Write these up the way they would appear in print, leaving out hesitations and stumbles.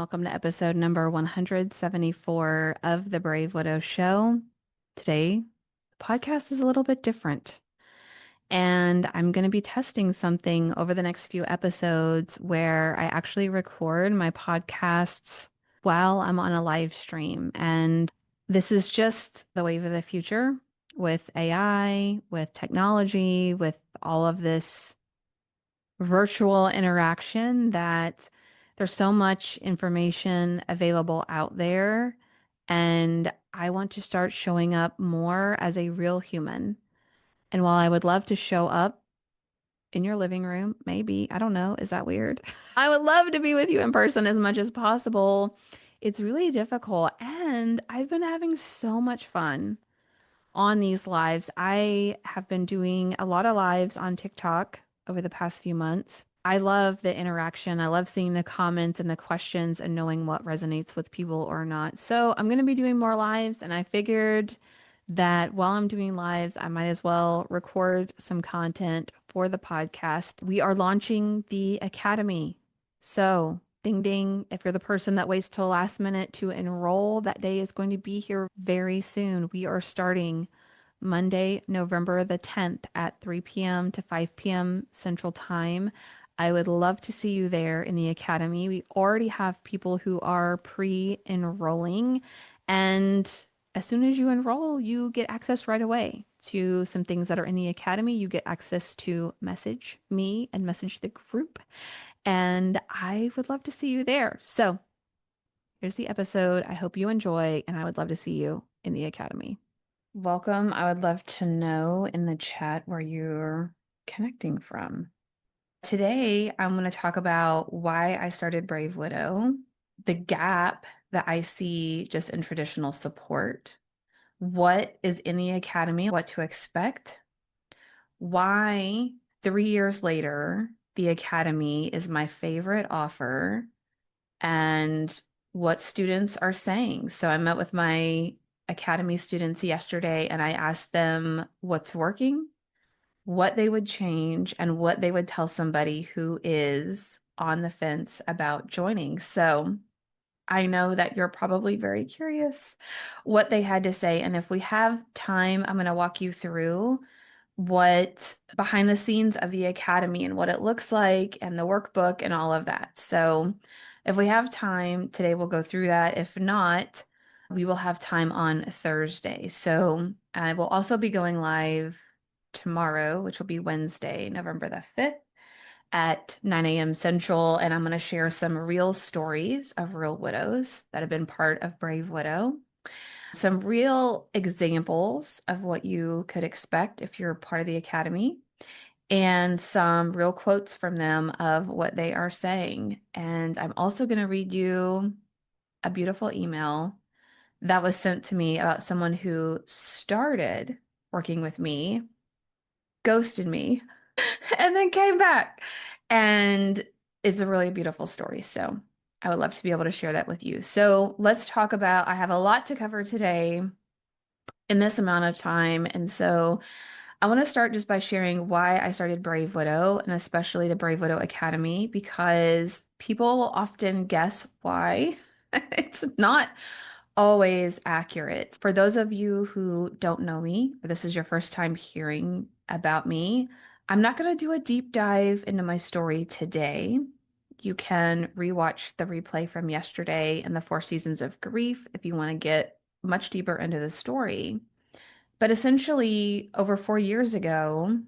Welcome to episode number 174 of the Brave Widow Show. Today, the podcast is a little bit different, and I'm going to be testing something over the next few episodes where I actually record my podcasts while I'm on a live stream. And this is just the wave of the future with AI, with technology, with all of this virtual interaction that there's so much information available out there. And I want to start showing up more as a real human. And while I would love to show up in your living room, maybe, I don't know, is that weird? I would love to be with you in person as much as possible. It's really difficult. And I've been having so much fun on these lives. I have been doing a lot of lives on TikTok over the past few months. I love the interaction. I love seeing the comments and the questions and knowing what resonates with people or not. So I'm going to be doing more lives, and I figured that while I'm doing lives, I might as well record some content for the podcast. We are launching the Academy. So, ding ding, if you're the person that waits till last minute to enroll, that day is going to be here very soon. We are starting Monday, November the 10th at 3 p.m. to 5 p.m. Central Time. I would love to see you there in the Academy. We already have people who are pre-enrolling, and as soon as you enroll, you get access right away to some things that are in the Academy. You get access to message me and message the group, and I would love to see you there. So here's the episode. I hope you enjoy, and I would love to see you in the Academy. Welcome. I would love to know in the chat where you're connecting from. Today, I'm going to talk about why I started Brave Widow, the gap that I see just in traditional support, what is in the Academy, what to expect, why 3 years later, the Academy is my favorite offer, and what students are saying. So I met with my Academy students yesterday and I asked them what's working, what they would change, and what they would tell somebody who is on the fence about joining. So I know that you're probably very curious what they had to say. And if we have time, I'm going to walk you through what behind the scenes of the Academy and what it looks like and the workbook and all of that. So if we have time today, we'll go through that. If not, we will have time on Thursday. So I will also be going live tomorrow, which will be Wednesday, November the 5th at 9 a.m. Central. And I'm going to share some real stories of real widows that have been part of Brave Widow, some real examples of what you could expect if you're part of the Academy, and some real quotes from them of what they are saying. And I'm also going to read you a beautiful email that was sent to me about someone who started working with me, ghosted me, and then came back. And it's a really beautiful story. So I would love to be able to share that with you. So let's talk about, I have a lot to cover today in this amount of time. And so I want to start just by sharing why I started Brave Widow and especially the Brave Widow Academy, because people often guess why. It's not always accurate. For those of you who don't know me, or this is your first time hearing about me, I'm not going to do a deep dive into my story today. You can rewatch the replay from yesterday and the 4 seasons of grief if you want to get much deeper into the story. But essentially, over 4 years ago,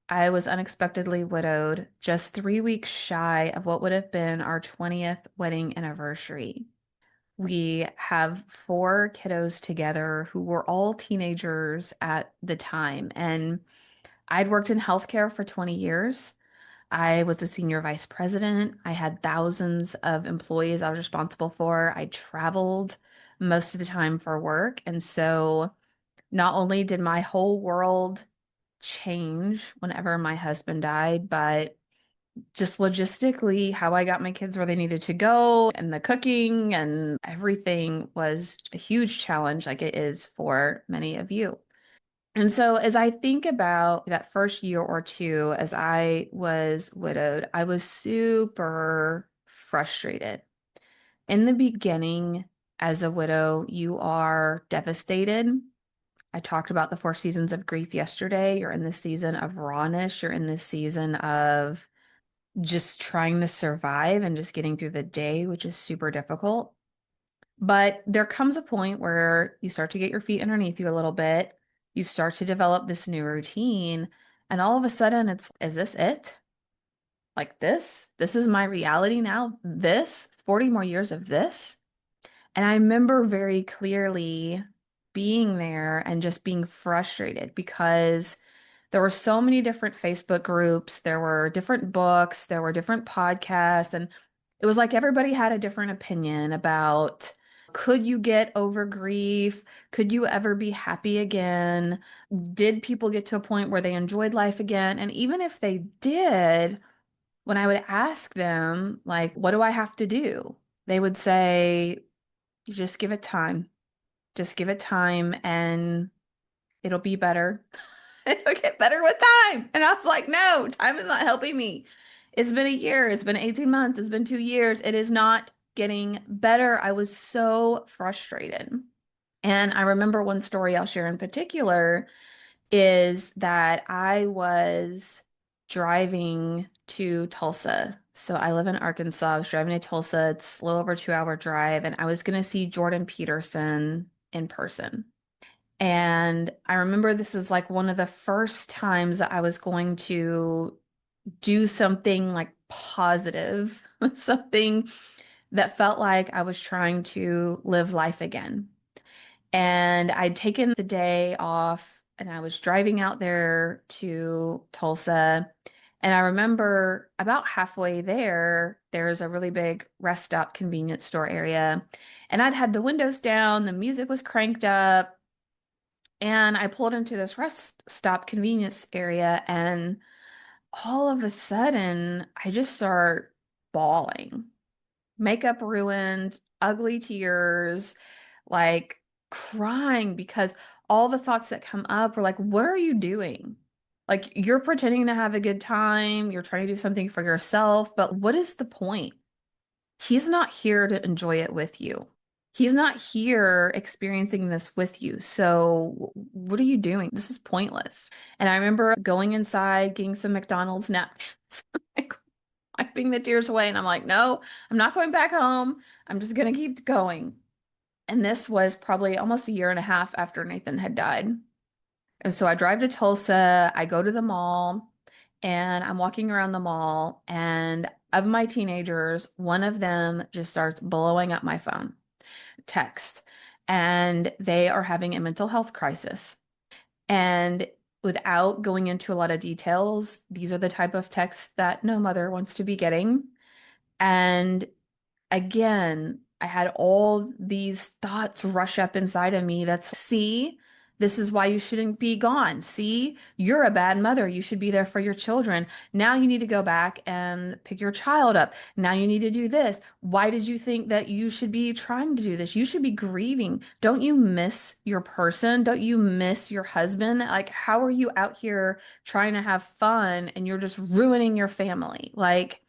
I was unexpectedly widowed just 3 weeks shy of what would have been our 20th wedding anniversary. We have four kiddos together who were all teenagers at the time. And I'd worked in healthcare for 20 years. I was a senior vice president. I had thousands of employees I was responsible for. I traveled most of the time for work. And so not only did my whole world change whenever my husband died, but just logistically, how I got my kids where they needed to go and the cooking and everything was a huge challenge, like it is for many of you. And so, as I think about that first year or two, as I was widowed, I was super frustrated In the beginning, as a widow, you are devastated. I talked about the 4 seasons of grief yesterday. You're in the season of rawness. You're in the season of just trying to survive and just getting through the day, which is super difficult. But there comes a point where you start to get your feet underneath you a little bit. You start to develop this new routine. And all of a sudden, is this it? Like this? This is my reality now? This? 40 more years of this? And I remember very clearly being there and just being frustrated because there were so many different Facebook groups, there were different books, there were different podcasts, and it was like everybody had a different opinion about could you get over grief? Could you ever be happy again? Did people get to a point where they enjoyed life again? And even if they did, when I would ask them, like, what do I have to do? They would say, you just give it time. Just give it time and it'll be better. It'll get better with time. And I was like, no, time is not helping me. It's been a year. It's been 18 months. It's been 2 years. It is not getting better. I was so frustrated. And I remember one story I'll share in particular is that I was driving to Tulsa. So I live in Arkansas. I was driving to Tulsa. It's a little over 2 hour drive, and I was going to see Jordan Peterson in person. And I remember this is like one of the first times that I was going to do something like positive, something that felt like I was trying to live life again. And I'd taken the day off and I was driving out there to Tulsa. And I remember about halfway there, there's a really big rest stop convenience store area. And I'd had the windows down, the music was cranked up, and I pulled into this rest stop convenience area. And all of a sudden, I just start bawling. Makeup ruined, ugly tears, like crying because all the thoughts that come up were like, what are you doing? Like, you're pretending to have a good time, you're trying to do something for yourself, but what is the point? He's not here to enjoy it with you. He's not here experiencing this with you. So, what are you doing? This is pointless. And I remember going inside, getting some McDonald's napkins, like wiping the tears away. And I'm like, no, I'm not going back home. I'm just going to keep going. And this was probably almost a year and a half after Nathan had died. And so I drive to Tulsa, I go to the mall, and I'm walking around the mall. And of my teenagers, one of them just starts blowing up my phone, text, and they are having a mental health crisis. And without going into a lot of details, these are the type of texts that no mother wants to be getting. And again, I had all these thoughts rush up inside of me. See, this is why you shouldn't be gone. See, you're a bad mother. You should be there for your children. Now you need to go back and pick your child up. Now you need to do this. Why did you think that you should be trying to do this? You should be grieving. Don't you miss your person? Don't you miss your husband? Like, how are you out here trying to have fun and you're just ruining your family? Like,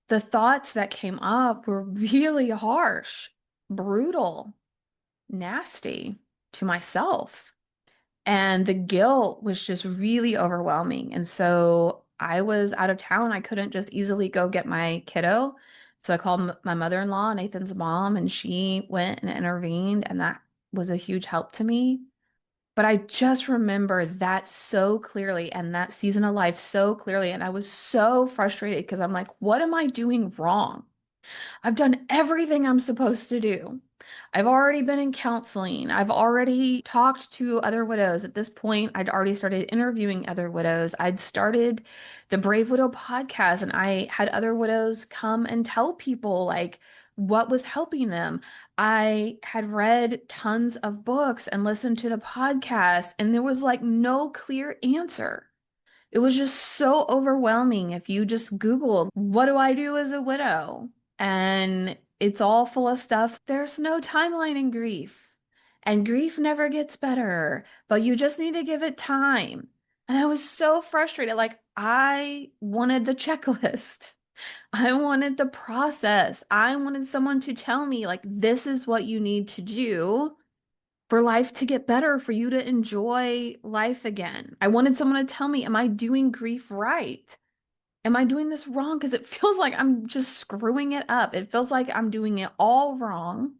the thoughts that came up were really harsh, brutal, nasty to myself. And the guilt was just really overwhelming. And so I was out of town. I couldn't just easily go get my kiddo. So I called my mother-in-law, Nathan's mom, and she went and intervened. And that was a huge help to me. But I just remember that so clearly and that season of life so clearly. And I was so frustrated because I'm like, what am I doing wrong? I've done everything I'm supposed to do. I've already been in counseling. I've already talked to other widows. At this point, I'd already started interviewing other widows. I'd started the Brave Widow podcast, and I had other widows come and tell people like what was helping them. I had read tons of books and listened to the podcast, and there was like no clear answer. It was just so overwhelming. If you just Googled, what do I do as a widow? And it's all full of stuff. There's no timeline in grief. And grief never gets better, but you just need to give it time. And I was so frustrated. Like, I wanted the checklist. I wanted the process. I wanted someone to tell me, like, this is what you need to do for life to get better, for you to enjoy life again. I wanted someone to tell me, am I doing grief right? Am I doing this wrong? Because it feels like I'm just screwing it up. It feels like I'm doing it all wrong.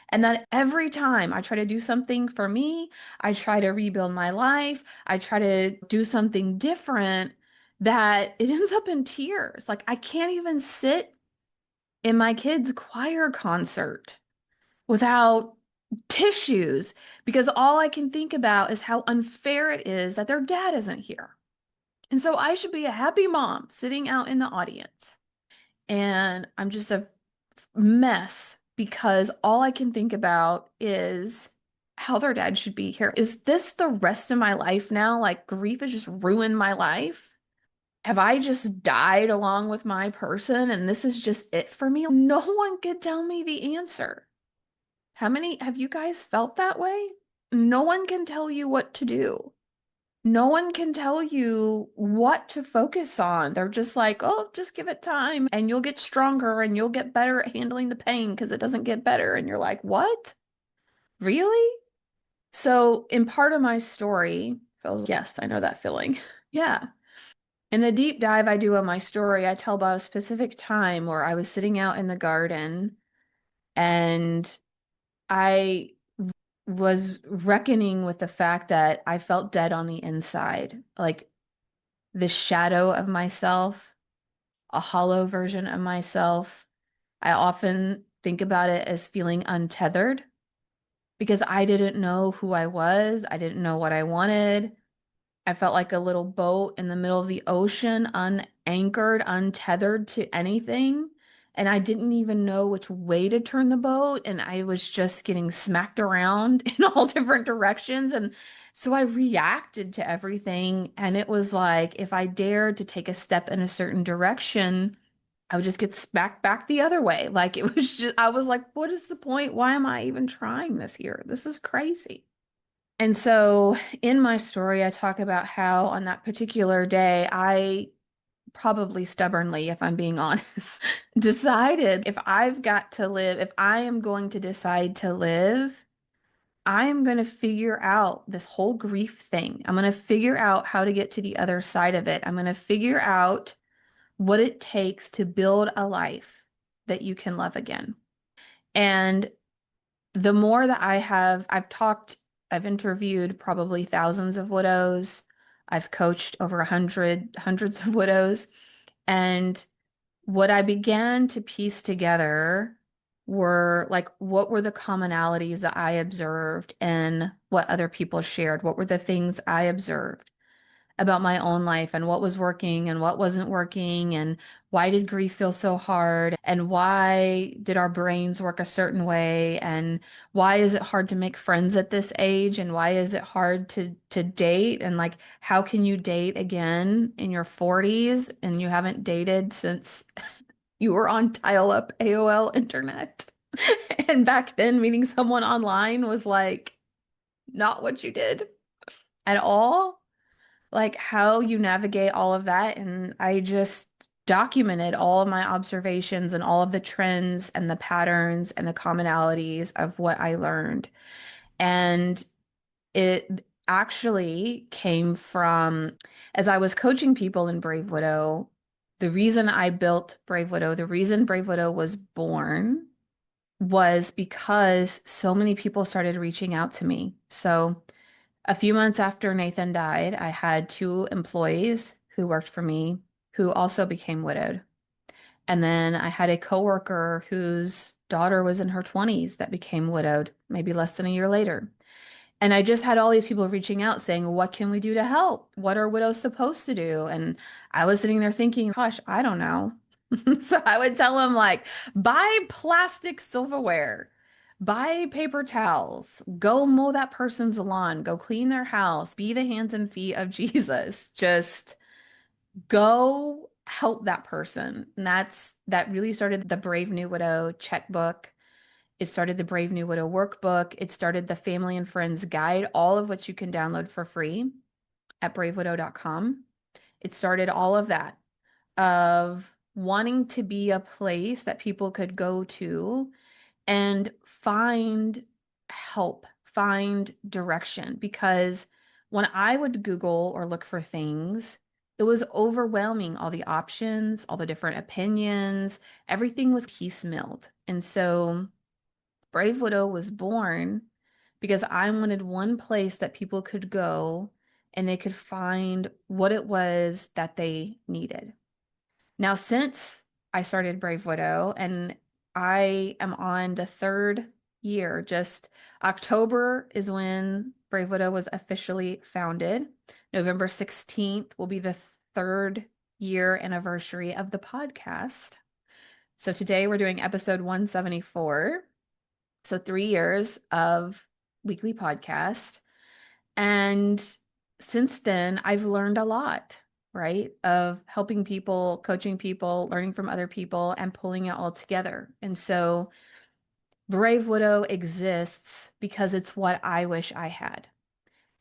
And that every time I try to do something for me, I try to rebuild my life, I try to do something different, that it ends up in tears. Like I can't even sit in my kids' choir concert without tissues because all I can think about is how unfair it is that their dad isn't here. And so I should be a happy mom sitting out in the audience. And I'm just a mess because all I can think about is how their dad should be here. Is this the rest of my life now? Like grief has just ruined my life? Have I just died along with my person and this is just it for me? No one could tell me the answer. How many have you guys felt that way? No one can tell you what to do. No one can tell you what to focus on. They're just like, oh, just give it time and you'll get stronger and you'll get better at handling the pain because it doesn't get better. And you're like, what? Really? So, in part of my story, feels, yes, I know that feeling. Yeah. In the deep dive I do on my story, I tell about a specific time where I was sitting out in the garden and I was reckoning with the fact that I felt dead on the inside. Like the shadow of myself, a hollow version of myself. I often think about it as feeling untethered because I didn't know who I was. I didn't know what I wanted. I felt like a little boat in the middle of the ocean, unanchored, untethered to anything. And I didn't even know which way to turn the boat. And I was just getting smacked around in all different directions. And so I reacted to everything. And it was like if I dared to take a step in a certain direction, I would just get smacked back the other way. Like it was just, I was like, what is the point? Why am I even trying this here? This is crazy. And so in my story, I talk about how on that particular day, I probably stubbornly, if I'm being honest, decided if I've got to live, if I am going to decide to live, I am going to figure out this whole grief thing. I'm going to figure out how to get to the other side of it. I'm going to figure out what it takes to build a life that you can love again. And the more that I've interviewed probably thousands of widows. I've coached over hundreds of widows. And what I began to piece together were like, what were the commonalities that I observed and what other people shared? What were the things I observed about my own life and what was working and what wasn't working and why did grief feel so hard and why did our brains work a certain way and why is it hard to make friends at this age and why is it hard to date and like how can you date again in your 40s and you haven't dated since you were on dial-up AOL internet. And back then meeting someone online was like not what you did at all, like how you navigate all of that. And I just documented all of my observations and all of the trends and the patterns and the commonalities of what I learned. And it actually came from, as I was coaching people in Brave Widow, the reason I built Brave Widow, the reason Brave Widow was born was because so many people started reaching out to me. So a few months after Nathan died, I had two employees who worked for me who also became widowed. And then I had a coworker whose daughter was in her 20s that became widowed, maybe less than a year later. And I just had all these people reaching out saying, what can we do to help? What are widows supposed to do? And I was sitting there thinking, gosh, I don't know. So I would tell them, like, buy plastic silverware, buy paper towels, go mow that person's lawn, go clean their house, be the hands and feet of Jesus. Just go help that person. And that really started the Brave New Widow checkbook. It started the Brave New Widow workbook. It started the Family and Friends Guide, all of which you can download for free at bravewidow.com. It started all of that of wanting to be a place that people could go to and find help, find direction. Because when I would Google or look for things, it was overwhelming, all the options, all the different opinions, everything was piecemealed. And so Brave Widow was born because I wanted one place that people could go and they could find what it was that they needed. Now, since I started Brave Widow and I am on the third year, just October is when Brave Widow was officially founded. November 16th will be the third year anniversary of the podcast. So today we're doing episode 174. So 3 years of weekly podcast. And since then, I've learned a lot, right? Of helping people, coaching people, learning from other people, and pulling it all together. And so Brave Widow exists because it's what I wish I had.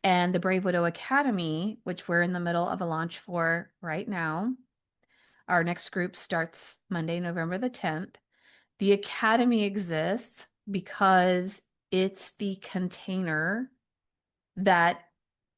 And the Brave Widow Academy, which we're in the middle of a launch for right now, our next group starts Monday, November the 10th. The Academy exists because it's the container that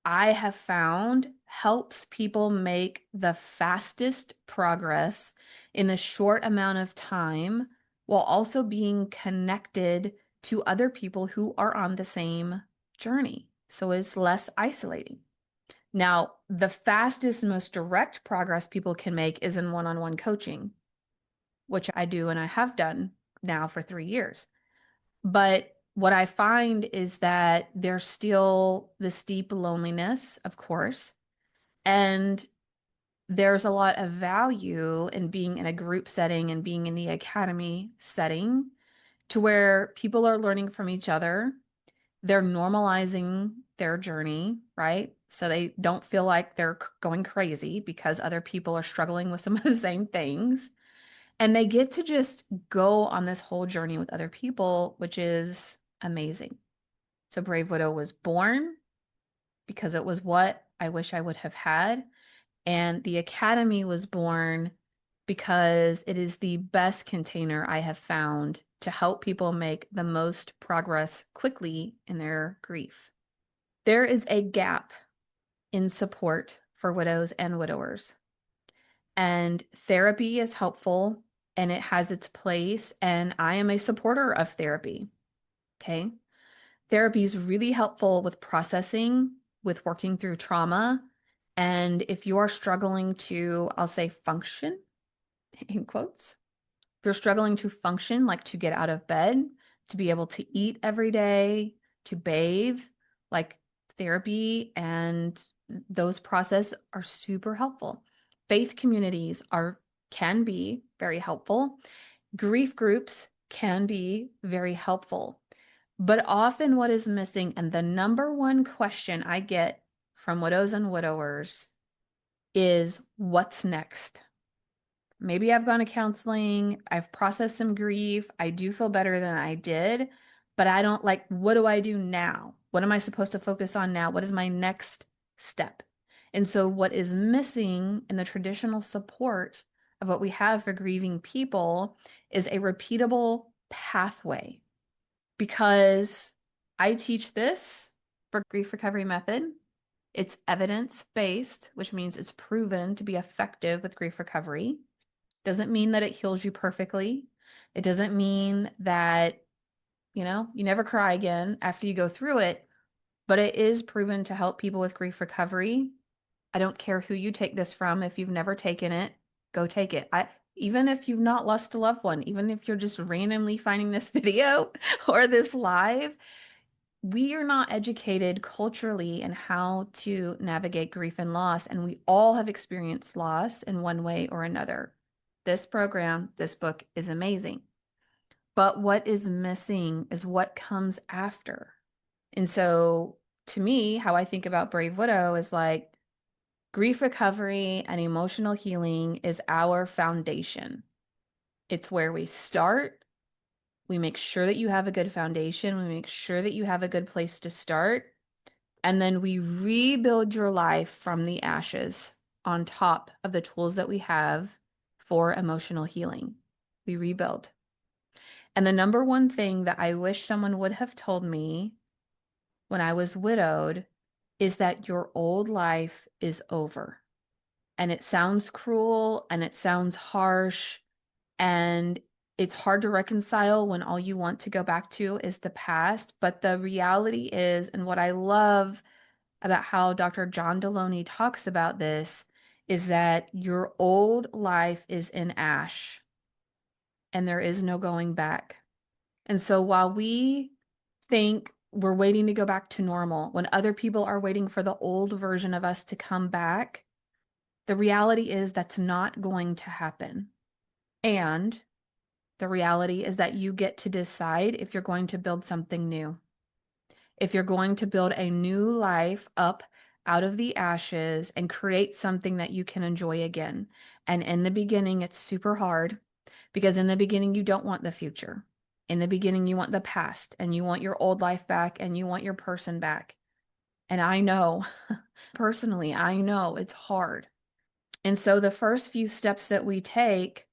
I have found helps people make the fastest progress in a short amount of time while also being connected to other people who are on the same journey. So it's less isolating. Now, the fastest, most direct progress people can make is in one-on-one coaching, which I do and I have done now for 3 years. But what I find is that there's still this deep loneliness, of course, and there's a lot of value in being in a group setting and being in the academy setting to where people are learning from each other. They're normalizing their journey, right? So they don't feel like they're going crazy because other people are struggling with some of the same things. And they get to just go on this whole journey with other people, which is amazing. So Brave Widow was born because it was what I wish I would have had. And the Academy was born because it is the best container I have found to help people make the most progress quickly in their grief. There is a gap in support for widows and widowers. And therapy is helpful and it has its place. And I am a supporter of therapy. Okay. Therapy is really helpful with processing, with working through trauma. And if you are struggling to, I'll say, function in quotes, if you're struggling to function, like to get out of bed, to be able to eat every day, to bathe, like therapy and those processes are super helpful. Faith communities can be very helpful. Grief groups can be very helpful. But often what is missing, and the number one question I get from widows and widowers is what's next? Maybe I've gone to counseling, I've processed some grief, I do feel better than I did, but I don't like, what do I do now? What am I supposed to focus on now? What is my next step? And so what is missing in the traditional support of what we have for grieving people is a repeatable pathway. Because I teach this for grief recovery method. It's evidence-based, which means it's proven to be effective with grief recovery. Doesn't mean that it heals you perfectly. It doesn't mean that, you never cry again after you go through it, but it is proven to help people with grief recovery. I don't care who you take this from. If you've never taken it, go take it. Even if you've not lost a loved one, even if you're just randomly finding this video or this live, we are not educated culturally in how to navigate grief and loss, and we all have experienced loss in one way or another. This program, this book is amazing. But what is missing is what comes after. And so to me, how I think about Brave Widow is like grief recovery and emotional healing is our foundation. It's where we start. We make sure that you have a good foundation. We make sure that you have a good place to start. And then we rebuild your life from the ashes on top of the tools that we have for emotional healing. We rebuild. And the number one thing that I wish someone would have told me when I was widowed is that your old life is over. And it sounds cruel and it sounds harsh and it's hard to reconcile when all you want to go back to is the past. But the reality is, and what I love about how Dr. John Deloney talks about this, is that your old life is in ash and there is no going back. And so while we think we're waiting to go back to normal, when other people are waiting for the old version of us to come back, the reality is that's not going to happen. And the reality is that you get to decide if you're going to build something new. If you're going to build a new life up out of the ashes and create something that you can enjoy again. And in the beginning, it's super hard because in the beginning, you don't want the future. In the beginning, you want the past and you want your old life back and you want your person back. And I know, personally, I know it's hard. And so the first few steps that we take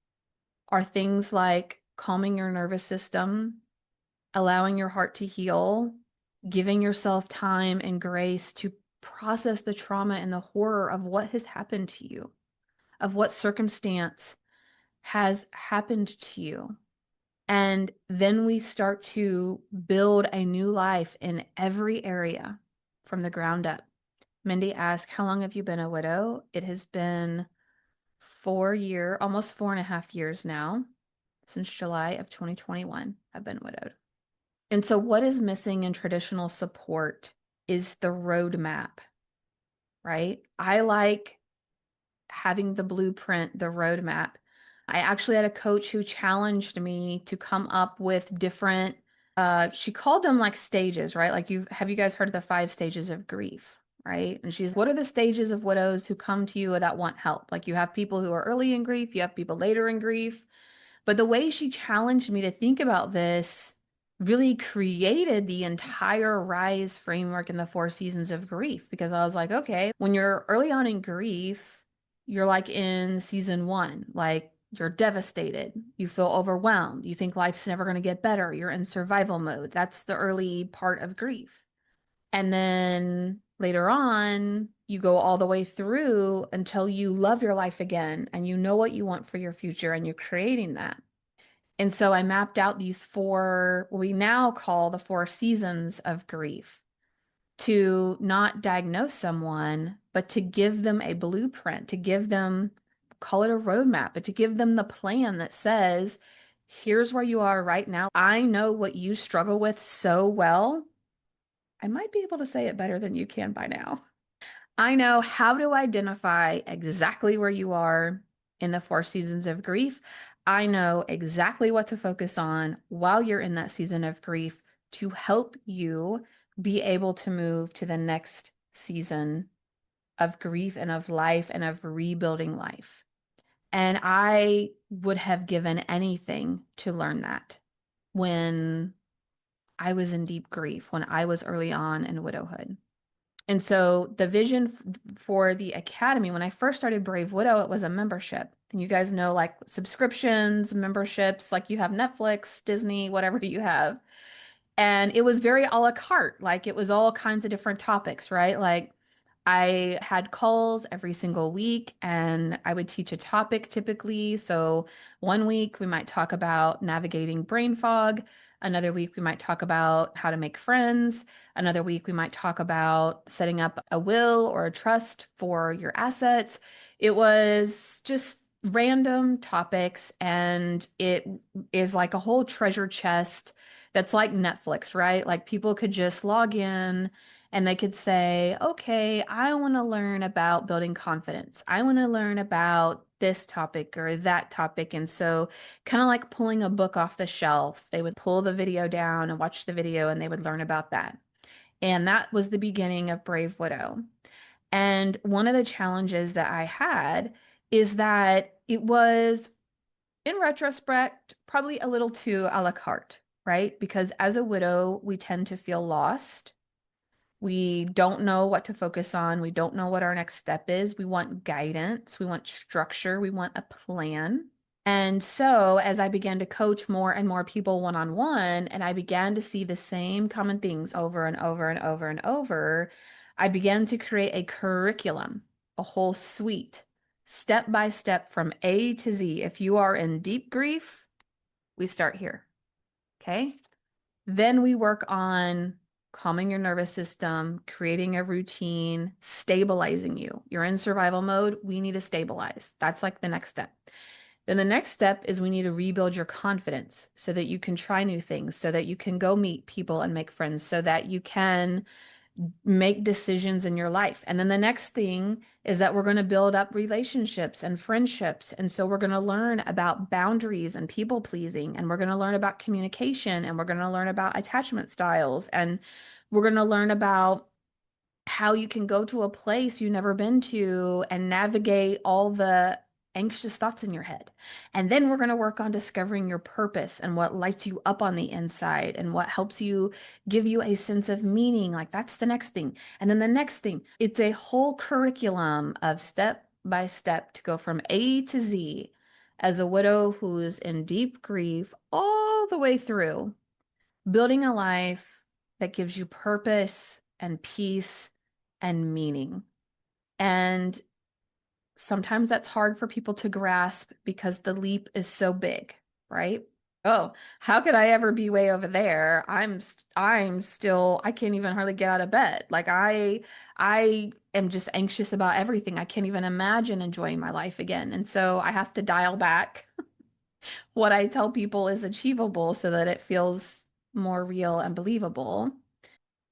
are things like calming your nervous system, allowing your heart to heal, giving yourself time and grace to process the trauma and the horror of what has happened to you, of what circumstance has happened to you. And then we start to build a new life in every area from the ground up. Mindy asked, how long have you been a widow? It has been 4 years, almost 4.5 years now, since July of 2021, I've been widowed. And so what is missing in traditional support is the roadmap, right? I like having the blueprint, the roadmap. I actually had a coach who challenged me to come up with different, she called them like stages, right? Like have you guys heard of the 5 stages of grief? Right. And she's, what are the stages of widows who come to you that want help? Like you have people who are early in grief, you have people later in grief. But the way she challenged me to think about this really created the entire RISE framework in the 4 seasons of grief. Because I was like, okay, when you're early on in grief, you're like in season 1, like you're devastated, you feel overwhelmed, you think life's never going to get better, you're in survival mode. That's the early part of grief. And then later on, you go all the way through until you love your life again and you know what you want for your future and you're creating that. And so I mapped out these 4, what we now call the 4 seasons of grief, to not diagnose someone, but to give them a blueprint, to give them, call it a roadmap, but to give them the plan that says, here's where you are right now. I know what you struggle with so well. I might be able to say it better than you can by now. I know how to identify exactly where you are in the 4 seasons of grief. I know exactly what to focus on while you're in that season of grief to help you be able to move to the next season of grief and of life and of rebuilding life. And I would have given anything to learn that when I was in deep grief, when I was early on in widowhood. And so the vision for the academy, when I first started Brave Widow, it was a membership. And you guys know, like subscriptions, memberships, like you have Netflix, Disney, whatever you have. And it was very a la carte. Like it was all kinds of different topics, right? Like I had calls every single week and I would teach a topic typically. So one week we might talk about navigating brain fog. Another week we might talk about how to make friends. Another week we might talk about setting up a will or a trust for your assets. It was just random topics and it is like a whole treasure chest that's like Netflix, right? Like people could just log in and they could say, okay, I want to learn about building confidence. I want to learn about this topic or that topic. And so, kind of like pulling a book off the shelf, they would pull the video down and watch the video and they would learn about that. And that was the beginning of Brave Widow. And one of the challenges that I had is that it was, in retrospect, probably a little too a la carte, right? Because as a widow, we tend to feel lost. We don't know what to focus on. We don't know what our next step is. We want guidance. We want structure. We want a plan. And so, as I began to coach more and more people one on one, and I began to see the same common things over and over and over and over, I began to create a curriculum, a whole suite, step by step from A to Z. If you are in deep grief, we start here. Okay. Then we work on calming your nervous system, creating a routine, stabilizing you. You're in survival mode. We need to stabilize. That's like the next step. Then the next step is we need to rebuild your confidence so that you can try new things, so that you can go meet people and make friends, so that you can make decisions in your life. And then the next thing is that we're going to build up relationships and friendships. And so we're going to learn about boundaries and people pleasing, and we're going to learn about communication, and we're going to learn about attachment styles, and we're going to learn about how you can go to a place you've never been to and navigate all the anxious thoughts in your head. And then we're going to work on discovering your purpose and what lights you up on the inside and what helps you give you a sense of meaning. Like that's the next thing. And then the next thing, it's a whole curriculum of step by step to go from A to Z as a widow who's in deep grief all the way through building a life that gives you purpose and peace and meaning. And sometimes that's hard for people to grasp because the leap is so big, right? Oh, how could I ever be way over there? I'm still I can't even hardly get out of bed. Like I am just anxious about everything. I can't even imagine enjoying my life again. And so I have to dial back what I tell people is achievable so that it feels more real and believable.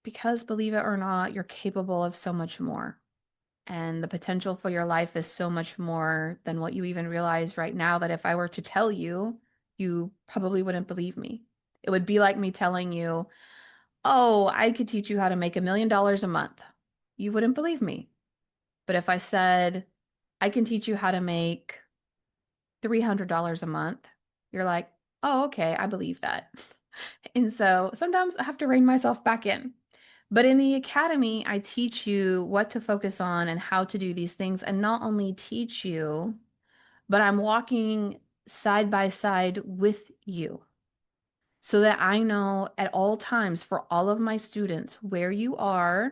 Because believe it or not, you're capable of so much more. And the potential for your life is so much more than what you even realize right now, that if I were to tell you, you probably wouldn't believe me. It would be like me telling you, oh, I could teach you how to make $1 million a month. You wouldn't believe me. But if I said, I can teach you how to make $300 a month, you're like, oh, okay, I believe that. And so sometimes I have to rein myself back in. But in the academy, I teach you what to focus on and how to do these things. And not only teach you, but I'm walking side by side with you so that I know at all times for all of my students where you are.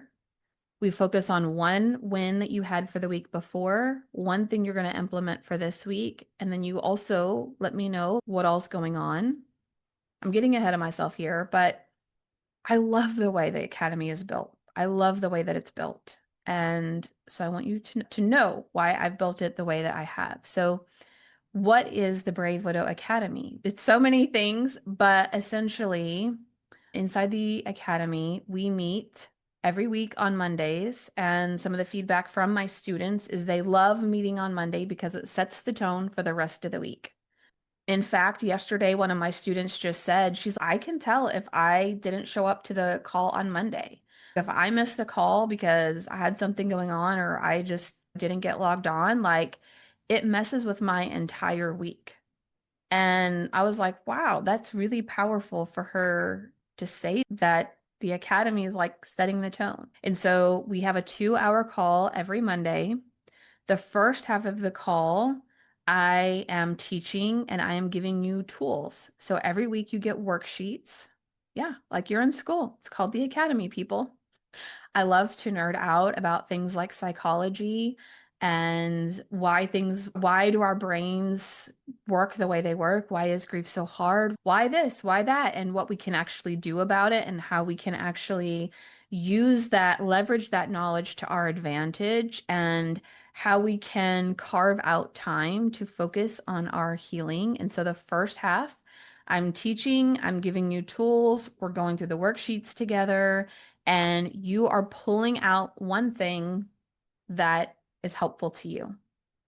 We focus on one win that you had for the week before, one thing you're going to implement for this week. And then you also let me know what all's going on. I'm getting ahead of myself here, but I love the way the academy is built. I love the way that it's built. And so I want you to know why I've built it the way that I have. So, what is the Brave Widow Academy? It's so many things, but essentially, inside the academy, we meet every week on Mondays. And some of the feedback from my students is they love meeting on Monday because it sets the tone for the rest of the week. In fact, yesterday, one of my students just said, I can tell if I didn't show up to the call on Monday. If I missed a call because I had something going on or I just didn't get logged on, like it messes with my entire week. And I was like, wow, that's really powerful for her to say that the academy is like setting the tone. And so we have a 2-hour call every Monday. The first half of the call, I am teaching and I am giving you tools. So every week you get worksheets. Yeah, like you're in school. It's called the Academy, people. I love to nerd out about things like psychology and why do our brains work the way they work? Why is grief so hard? Why this? Why that? And what we can actually do about it and how we can actually use that, leverage that knowledge to our advantage, and how we can carve out time to focus on our healing. And so the first half, I'm teaching, I'm giving you tools, we're going through the worksheets together, and you are pulling out one thing that is helpful to you.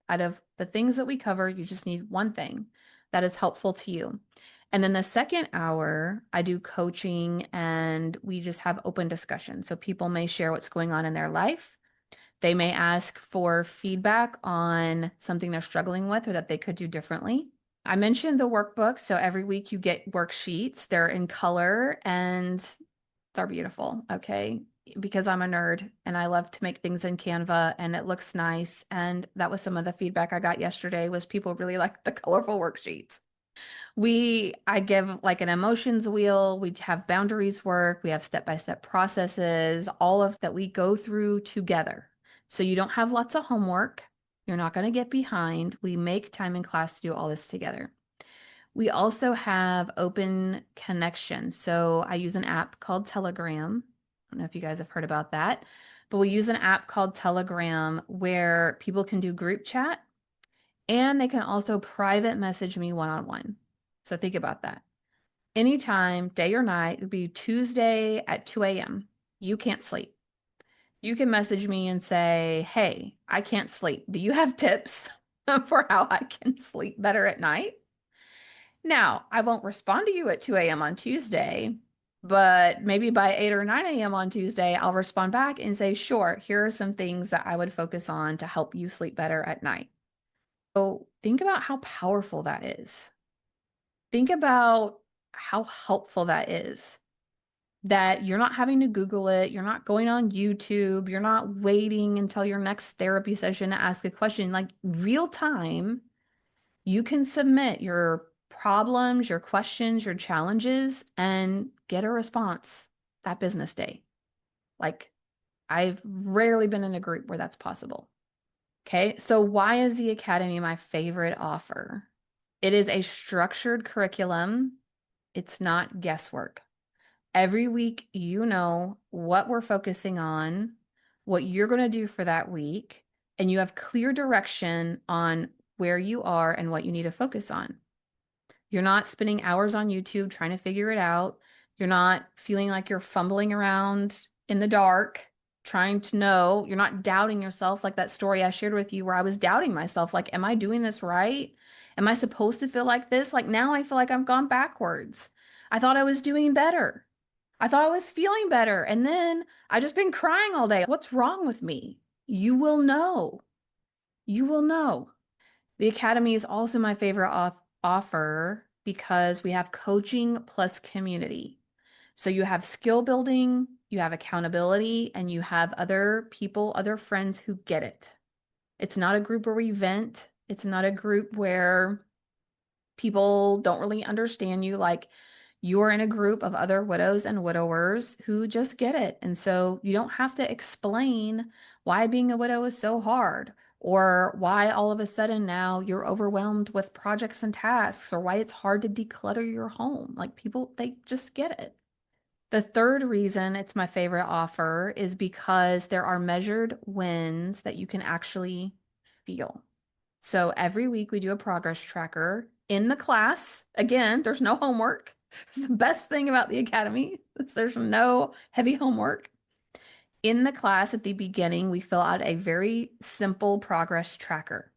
Out of the things that we cover, you just need one thing that is helpful to you. And then the second hour, I do coaching and we just have open discussion. So people may share what's going on in their life. They may ask for feedback on something they're struggling with or that they could do differently. I mentioned the workbook. So every week you get worksheets. They're in color and they're beautiful. Okay. because I'm a nerd and I love to make things in Canva and it looks nice. And that was some of the feedback I got yesterday was people really like the colorful worksheets. I give like an emotions wheel. We have boundaries work. We have step-by-step processes, all of that we go through together. So you don't have lots of homework. You're not going to get behind. We make time in class to do all this together. We also have open connection. So I use an app called Telegram. I don't know if you guys have heard about that, but we use an app called Telegram where people can do group chat and they can also private message me one-on-one. So think about that. Anytime, day or night, it would be Tuesday at 2 a.m. You can't sleep. You can message me and say, hey, I can't sleep. Do you have tips for how I can sleep better at night? Now, I won't respond to you at 2 a.m. on Tuesday, but maybe by 8 or 9 a.m. on Tuesday, I'll respond back and say, sure, here are some things that I would focus on to help you sleep better at night. So think about how powerful that is. Think about how helpful that is. That you're not having to Google it, you're not going on YouTube, you're not waiting until your next therapy session to ask a question. Like real time, you can submit your problems, your questions, your challenges, and get a response that business day. Like I've rarely been in a group where that's possible. Okay, so why is the Academy my favorite offer? It is a structured curriculum. It's not guesswork. Every week, you know what we're focusing on, what you're going to do for that week, and you have clear direction on where you are and what you need to focus on. You're not spending hours on YouTube trying to figure it out. You're not feeling like you're fumbling around in the dark, trying to know. You're not doubting yourself like that story I shared with you where I was doubting myself. Like, am I doing this right? Am I supposed to feel like this? Like now I feel like I've gone backwards. I thought I was doing better. I thought I was feeling better. And then I just been crying all day. What's wrong with me? You will know. You will know. The Academy is also my favorite offer because we have coaching plus community. So you have skill building, you have accountability, and you have other people, other friends who get it. It's not a group where we vent. It's not a group where people don't really understand you. Like you're in a group of other widows and widowers who just get it. And so you don't have to explain why being a widow is so hard or why all of a sudden now you're overwhelmed with projects and tasks or why it's hard to declutter your home. Like people, they just get it. The third reason it's my favorite offer is because there are measured wins that you can actually feel. So every week we do a progress tracker in the class. Again, there's no homework. It's the best thing about the academy is there's no heavy homework. In the class at the beginning, we fill out a very simple progress tracker.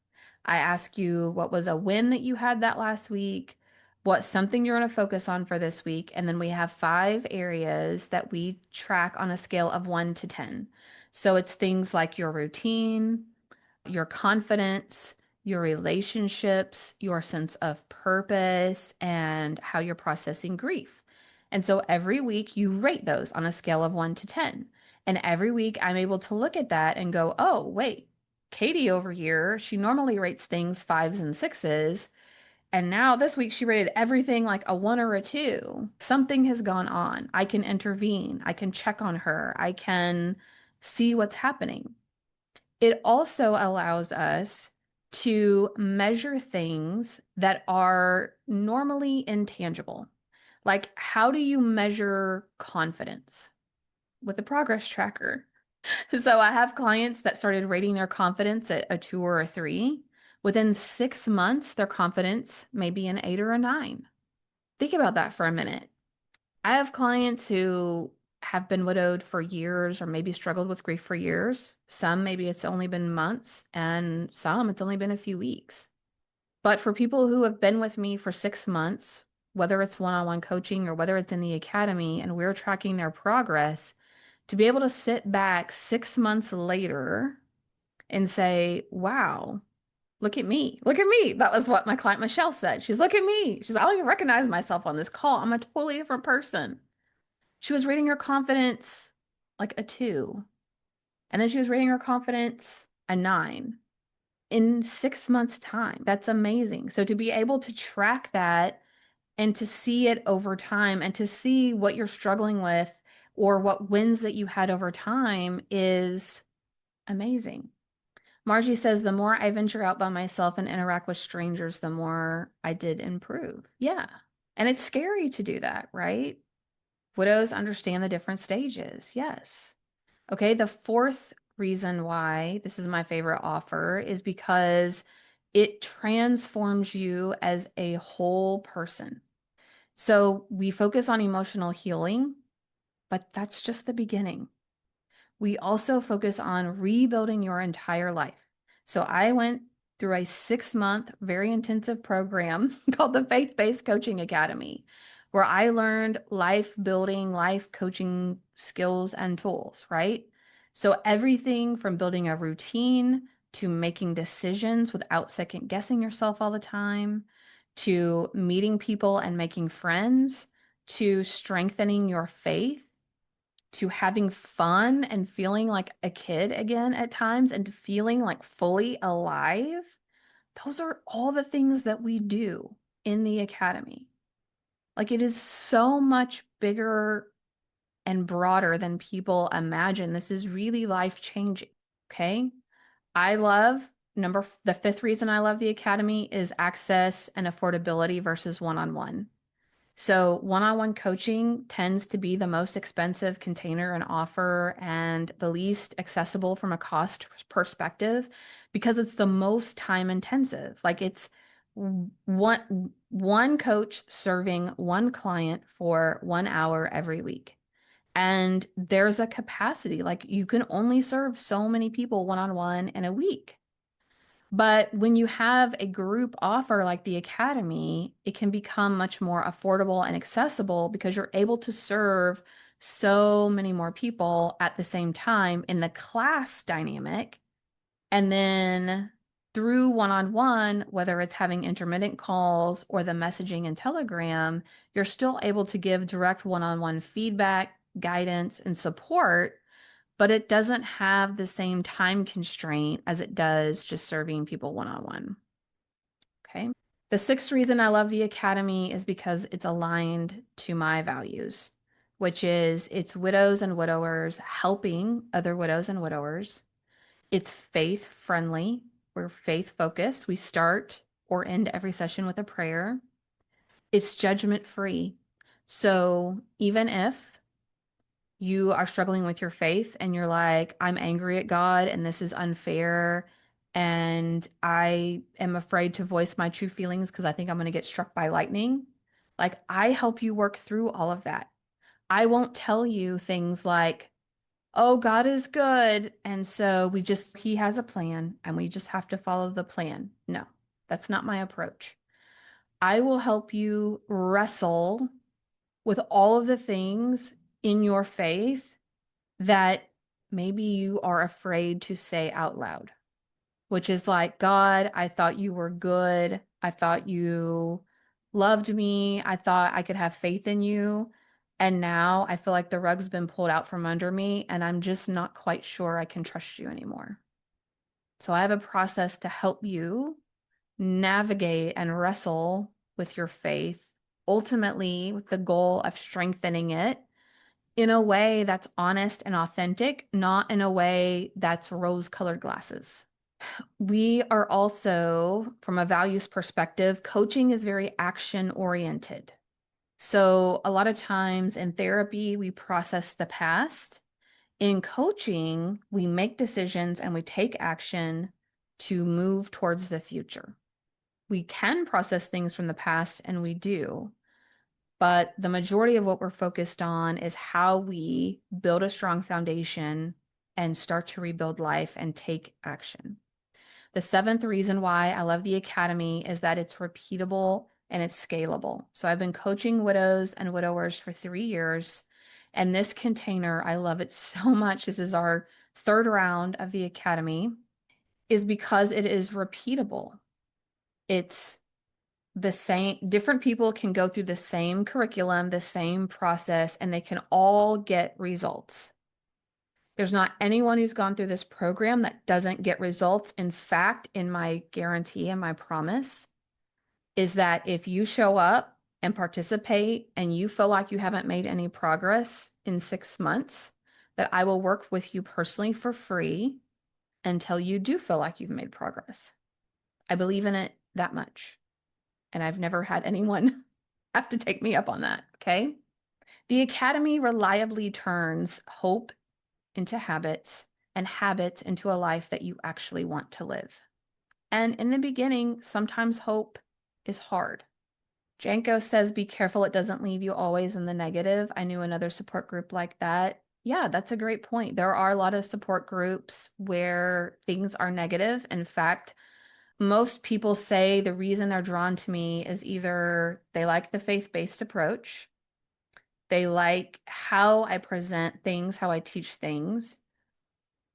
I ask you what was a win that you had that last week, what's something you're going to focus on for this week, and then we have 5 areas that we track on a scale of 1 to 10. So it's things like your routine, your confidence, your relationships, your sense of purpose, and how you're processing grief. And so every week you rate those on a scale of 1 to 10. And every week I'm able to look at that and go, oh, wait, Katie over here, she normally rates things 5s and 6s. And now this week she rated everything like a 1 or a 2. Something has gone on. I can intervene. I can check on her. I can see what's happening. It also allows us to measure things that are normally intangible. Like, how do you measure confidence? With a progress tracker. So I have clients that started rating their confidence at a 2 or a 3. Within 6 months, their confidence may be an 8 or a 9. Think about that for a minute. I have clients who have been widowed for years or maybe struggled with grief for years. Some, maybe it's only been months, and some, it's only been a few weeks. But for people who have been with me for 6 months, whether it's one-on-one coaching or whether it's in the academy, and we're tracking their progress, to be able to sit back 6 months later and say, wow, look at me. Look at me. That was what my client Michelle said. She's, look at me. She's, I don't even recognize myself on this call. I'm a totally different person. She was rating her confidence like a 2. And then she was rating her confidence a 9 in 6 months' time. That's amazing. So to be able to track that and to see it over time and to see what you're struggling with or what wins that you had over time is amazing. Margie says, the more I venture out by myself and interact with strangers, the more I did improve. Yeah. And it's scary to do that, right? Widows understand the different stages. Yes. Okay. The fourth reason why this is my favorite offer is because it transforms you as a whole person. So we focus on emotional healing, but that's just the beginning. We also focus on rebuilding your entire life. So I went through a 6-month, very intensive program called the Faith-Based Coaching Academy, where I learned life building, life coaching skills and tools, right? So everything from building a routine to making decisions without second guessing yourself all the time, to meeting people and making friends, to strengthening your faith, to having fun and feeling like a kid again at times and feeling like fully alive. Those are all the things that we do in the academy. Like it is so much bigger and broader than people imagine. This is really life changing. Okay. I love the fifth reason I love the academy is access and affordability versus one-on-one. So one-on-one coaching tends to be the most expensive container and offer and the least accessible from a cost perspective because it's the most time intensive. Like it's one coach serving one client for 1 hour every week. And there's a capacity, like you can only serve so many people one-on-one in a week. But when you have a group offer like the Academy, it can become much more affordable and accessible because you're able to serve so many more people at the same time in the class dynamic. And then through one-on-one, whether it's having intermittent calls or the messaging and Telegram, you're still able to give direct one-on-one feedback, guidance, and support, but it doesn't have the same time constraint as it does just serving people one-on-one. Okay. The sixth reason I love the Academy is because it's aligned to my values, which is it's widows and widowers helping other widows and widowers. It's faith friendly. We're faith focused. We start or end every session with a prayer. It's judgment free. So even if you are struggling with your faith and you're like, I'm angry at God and this is unfair. And I am afraid to voice my true feelings because I think I'm going to get struck by lightning. Like, I help you work through all of that. I won't tell you things like, oh, God is good. And so he has a plan and we just have to follow the plan. No, that's not my approach. I will help you wrestle with all of the things in your faith that maybe you are afraid to say out loud, which is like, God, I thought you were good. I thought you loved me. I thought I could have faith in you. And now I feel like the rug's been pulled out from under me, and I'm just not quite sure I can trust you anymore. So I have a process to help you navigate and wrestle with your faith, ultimately with the goal of strengthening it in a way that's honest and authentic, not in a way that's rose-colored glasses. We are also, from a values perspective, coaching is very action-oriented. So a lot of times in therapy, we process the past. In coaching, we make decisions and we take action to move towards the future. We can process things from the past, and we do. But the majority of what we're focused on is how we build a strong foundation and start to rebuild life and take action. The seventh reason why I love the Academy is that it's repeatable and it's scalable. So I've been coaching widows and widowers for 3 years. And this container, I love it so much. This is our third round of the Academy, is because it is repeatable. It's the same, different people can go through the same curriculum, the same process, and they can all get results. There's not anyone who's gone through this program that doesn't get results. In fact, in my guarantee and my promise is that if you show up and participate and you feel like you haven't made any progress in 6 months, that I will work with you personally for free until you do feel like you've made progress. I believe in it that much. And I've never had anyone have to take me up on that. Okay. The Academy reliably turns hope into habits and habits into a life that you actually want to live. And in the beginning, sometimes hope is hard. Janko says, be careful it doesn't leave you always in the negative. I knew another support group like that. Yeah, that's a great point. There are a lot of support groups where things are negative. In fact, most people say the reason they're drawn to me is either they like the faith-based approach, they like how I present things, how I teach things,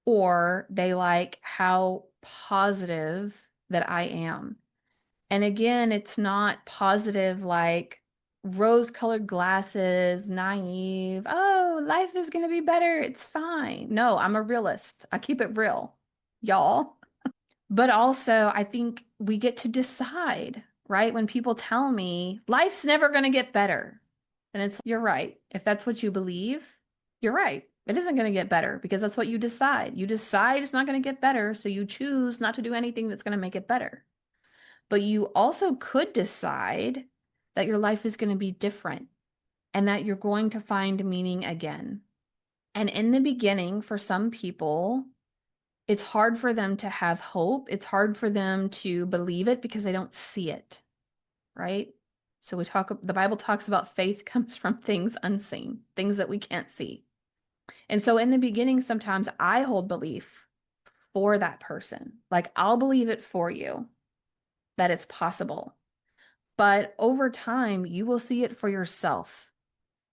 or they like how positive that I am. And again, it's not positive like rose-colored glasses, naive. Oh, life is going to be better. It's fine. No, I'm a realist. I keep it real, y'all. But also, I think we get to decide, right? When people tell me life's never going to get better, then it's, you're right. If that's what you believe, you're right. It isn't going to get better because that's what you decide. You decide it's not going to get better, so you choose not to do anything that's going to make it better. But you also could decide that your life is going to be different and that you're going to find meaning again. And in the beginning, for some people, it's hard for them to have hope. It's hard for them to believe it because they don't see it, right? So the Bible talks about faith comes from things unseen, things that we can't see. And so in the beginning, sometimes I hold belief for that person. Like I'll believe it for you that it's possible. But over time, you will see it for yourself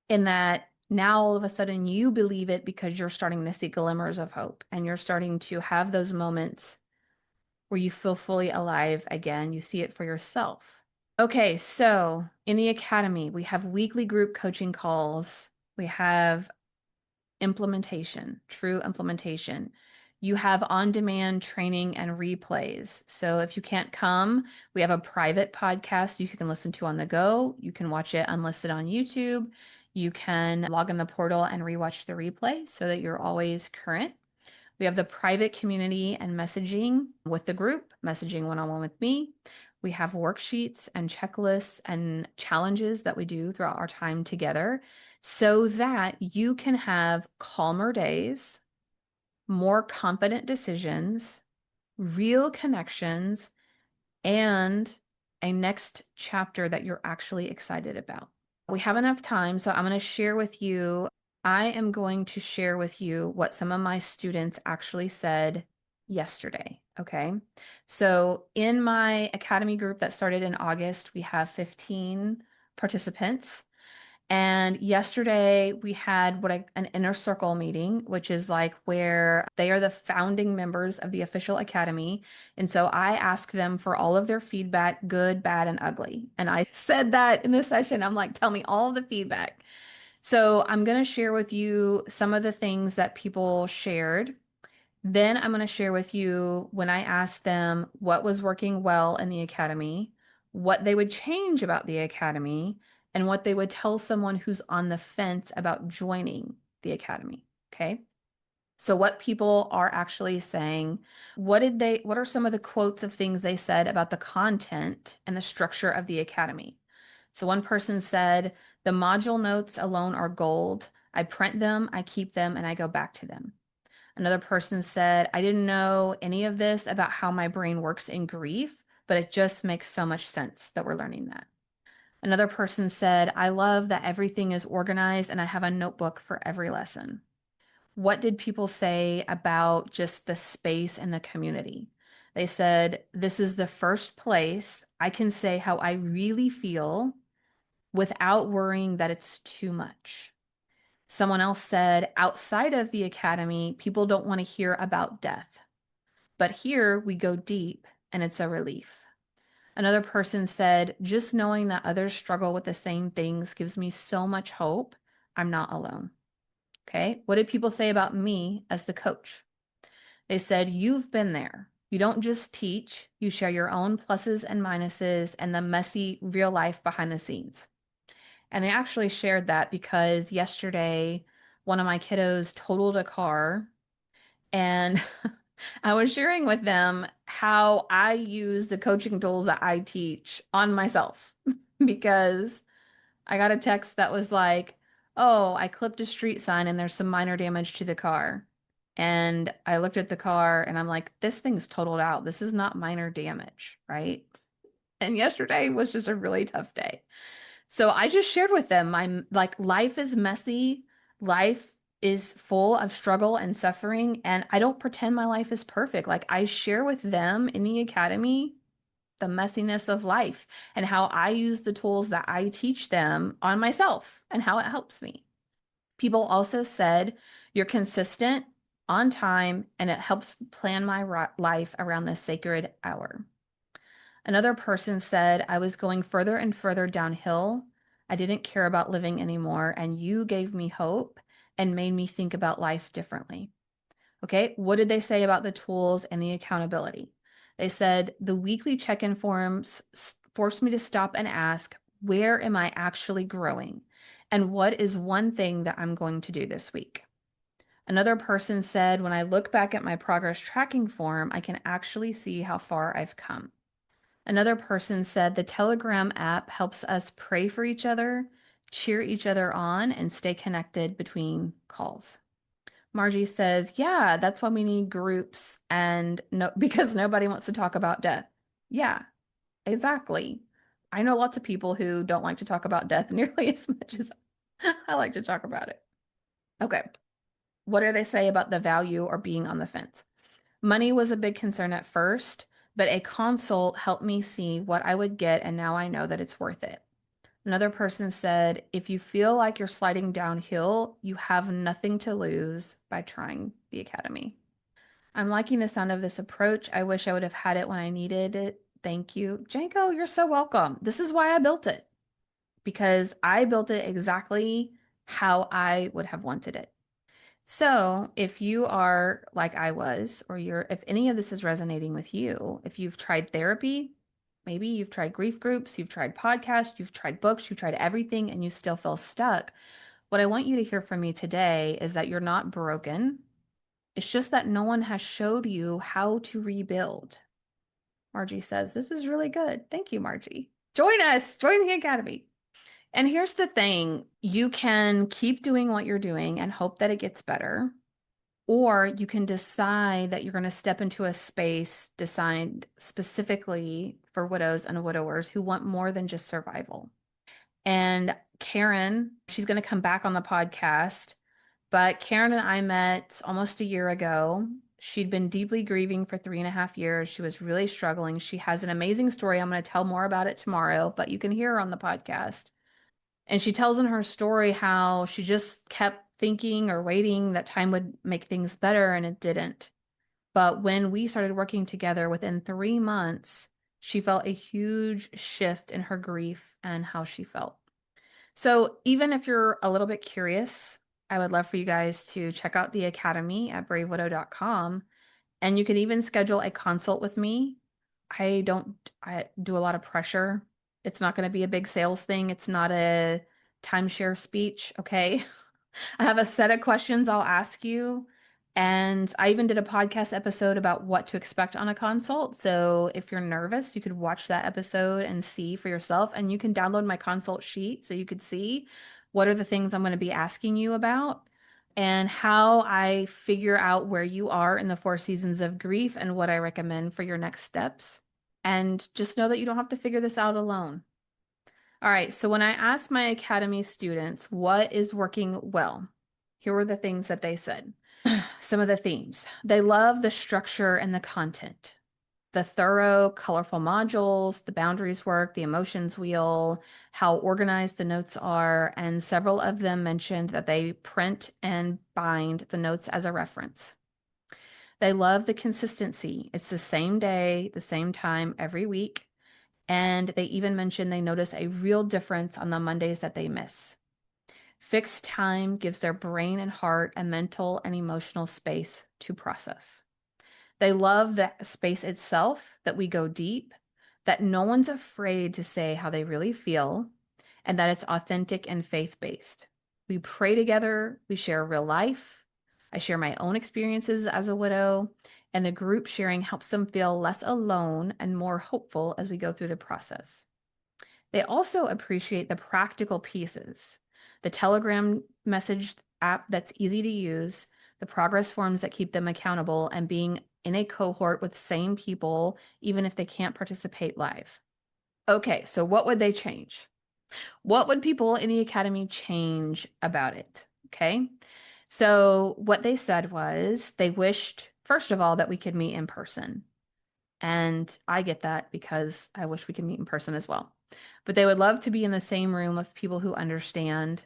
in that now all of a sudden you believe it because you're starting to see glimmers of hope and you're starting to have those moments where you feel fully alive again. You see it for yourself. Okay, so in the academy, we have weekly group coaching calls. We have implementation, true implementation. You have on-demand training and replays. So if you can't come, we have a private podcast you can listen to on the go. You can watch it unlisted on YouTube. You can log in the portal and rewatch the replay so that you're always current. We have the private community and messaging with the group, messaging one-on-one with me. We have worksheets and checklists and challenges that we do throughout our time together so that you can have calmer days, more confident decisions, real connections, and a next chapter that you're actually excited about. We have enough time, so I'm going to share with you. I am going to share with you what some of my students actually said yesterday. Okay. So in my academy group that started in August, we have 15 participants. And yesterday we had an inner circle meeting, which is like where they are the founding members of the official academy. And so I asked them for all of their feedback, good, bad, and ugly. And I said that in this session. I'm like, tell me all the feedback. So I'm going to share with you some of the things that people shared. Then I'm going to share with you when I asked them what was working well in the academy, what they would change about the academy, and what they would tell someone who's on the fence about joining the academy. Okay. So what people are actually saying, what are some of the quotes of things they said about the content and the structure of the academy? So one person said, the module notes alone are gold. I print them, I keep them, and I go back to them. Another person said, I didn't know any of this about how my brain works in grief, but it just makes so much sense that we're learning that. Another person said, I love that everything is organized and I have a notebook for every lesson. What did people say about just the space and the community? They said, this is the first place I can say how I really feel without worrying that it's too much. Someone else said, outside of the academy, people don't want to hear about death. But here we go deep and it's a relief. Another person said, just knowing that others struggle with the same things gives me so much hope. I'm not alone. Okay. What did people say about me as the coach? They said, you've been there. You don't just teach, you share your own pluses and minuses and the messy real life behind the scenes. And they actually shared that because yesterday, one of my kiddos totaled a car, and I was sharing with them how I use the coaching tools that I teach on myself because I got a text that was like, oh, I clipped a street sign and there's some minor damage to the car. And I looked at the car and I'm like, this thing's totaled out. This is not minor damage, right? And yesterday was just a really tough day. So I just shared with them my like life is messy. Life is full of struggle and suffering, and I don't pretend my life is perfect. Like I share with them in the academy the messiness of life and how I use the tools that I teach them on myself and how it helps me. People also said, you're consistent, on time, and it helps plan my life around this sacred hour. Another person said, I was going further and further downhill. I didn't care about living anymore, and you gave me hope and made me think about life differently. Okay, what did they say about the tools and the accountability? They said the weekly check-in forms forced me to stop and ask, where am I actually growing? And what is one thing that I'm going to do this week? Another person said, when I look back at my progress tracking form, I can actually see how far I've come. Another person said the Telegram app helps us pray for each other, cheer each other on, and stay connected between calls. Margie says, yeah, that's why we need groups and no, because nobody wants to talk about death. Yeah, exactly. I know lots of people who don't like to talk about death nearly as much as I like to talk about it. Okay. What do they say about the value or being on the fence? Money was a big concern at first, but a consult helped me see what I would get, and now I know that it's worth it. Another person said, if you feel like you're sliding downhill, you have nothing to lose by trying the academy. I'm liking the sound of this approach. I wish I would have had it when I needed it. Thank you. Janko, you're so welcome. This is why I built it, because I built it exactly how I would have wanted it. So, if you are like I was, or if any of this is resonating with you, if you've tried therapy, maybe you've tried grief groups, you've tried podcasts, you've tried books, you've tried everything, and you still feel stuck, what I want you to hear from me today is that you're not broken. It's just that no one has showed you how to rebuild. Margie says, this is really good. Thank you, Margie. Join us, join the Academy. And here's the thing, you can keep doing what you're doing and hope that it gets better. Or you can decide that you're going to step into a space designed specifically for widows and widowers who want more than just survival. And Karen, she's going to come back on the podcast, but Karen and I met almost a year ago. She'd been deeply grieving for 3.5 years. She was really struggling. She has an amazing story. I'm going to tell more about it tomorrow, but you can hear her on the podcast. And she tells in her story how she just kept thinking or waiting that time would make things better, and it didn't. But when we started working together within 3 months, she felt a huge shift in her grief and how she felt. So even if you're a little bit curious, I would love for you guys to check out the academy at bravewidow.com. And you can even schedule a consult with me. I do a lot of pressure. It's not going to be a big sales thing. It's not a timeshare speech. Okay. I have a set of questions I'll ask you. And I even did a podcast episode about what to expect on a consult. So if you're nervous, you could watch that episode and see for yourself. And you can download my consult sheet so you could see what are the things I'm going to be asking you about and how I figure out where you are in the 4 seasons of grief and what I recommend for your next steps. And just know that you don't have to figure this out alone. All right, so when I asked my academy students what is working well, here were the things that they said. Some of the themes. They love the structure and the content, the thorough, colorful modules, the boundaries work, the emotions wheel, how organized the notes are, and several of them mentioned that they print and bind the notes as a reference. They love the consistency. It's the same day, the same time every week. And they even mentioned they notice a real difference on the Mondays that they miss. Fixed time gives their brain and heart a mental and emotional space to process. They love the space itself, that we go deep, that no one's afraid to say how they really feel, and that it's authentic and faith-based. We pray together, we share real life. I share my own experiences as a widow, and the group sharing helps them feel less alone and more hopeful as we go through the process. They also appreciate the practical pieces, the Telegram message app that's easy to use, the progress forms that keep them accountable, and being in a cohort with same people, even if they can't participate live. Okay, so what would they change? What would people in the academy change about it? Okay, so what they said was they wished, first of all, that we could meet in person. And I get that because I wish we could meet in person as well. But they would love to be in the same room with people who understand.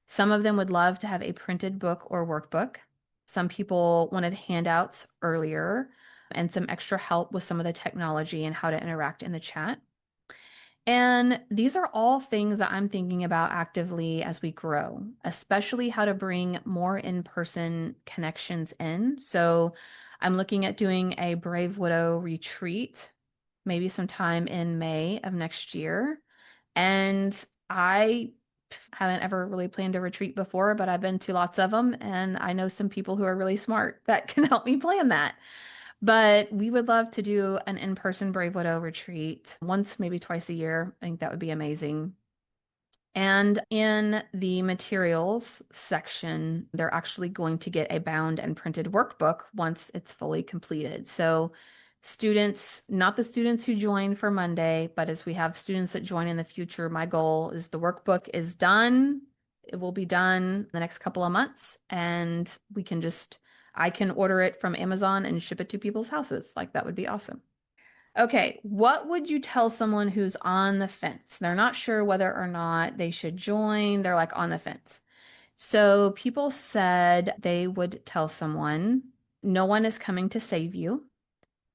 Some of them would love to have a printed book or workbook. Some people wanted handouts earlier and some extra help with some of the technology and how to interact in the chat. And these are all things that I'm thinking about actively as we grow, especially how to bring more in-person connections in. So I'm looking at doing a Brave Widow retreat, maybe sometime in May of next year. And I haven't ever really planned a retreat before, but I've been to lots of them, and I know some people who are really smart that can help me plan that. But we would love to do an in-person Brave Widow retreat once, maybe twice a year. I think that would be amazing. And in the materials section, they're actually going to get a bound and printed workbook once it's fully completed. So students, not the students who join for Monday, but as we have students that join in the future, my goal is the workbook is done. It will be done the next couple of months, and I can order it from Amazon and ship it to people's houses. Like, that would be awesome. Okay, what would you tell someone who's on the fence? They're not sure whether or not they should join. They're like on the fence. So people said they would tell someone, no one is coming to save you.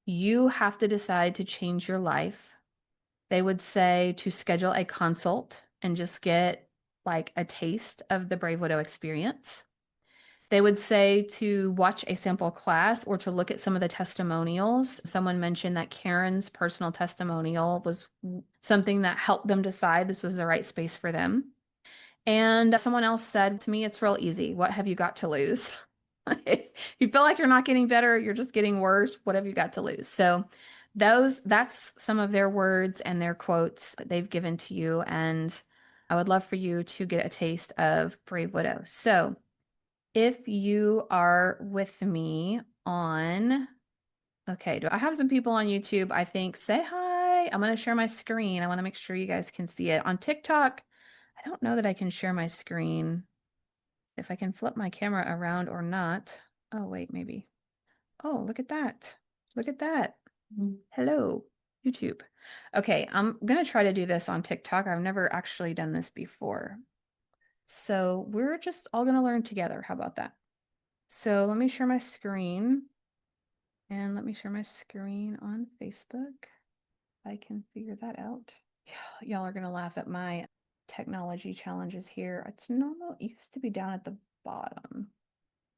You have to decide to change your life. They would say to schedule a consult and just get like a taste of the Brave Widow experience. They would say to watch a sample class or to look at some of the testimonials. Someone mentioned that Karen's personal testimonial was something that helped them decide this was the right space for them. And someone else said to me, it's real easy. What have you got to lose? If you feel like you're not getting better, you're just getting worse. What have you got to lose? So that's some of their words and their quotes they've given to you. And I would love for you to get a taste of Brave Widow. So if you are with me on, okay, do I have some people on YouTube? I think, say hi. I'm going to share my screen. I want to make sure you guys can see it. On TikTok, I don't know that I can share my screen, if I can flip my camera around or not. Oh, wait, maybe. Oh, look at that. Look at that. Hello, YouTube. Okay, I'm going to try to do this on TikTok. I've never actually done this before. So we're just all going to learn together. How about that? So let me share my screen, and let me share my screen on Facebook. I can figure that out. Y'all are gonna laugh at my technology challenges here. It's normal. It used to be down at the bottom.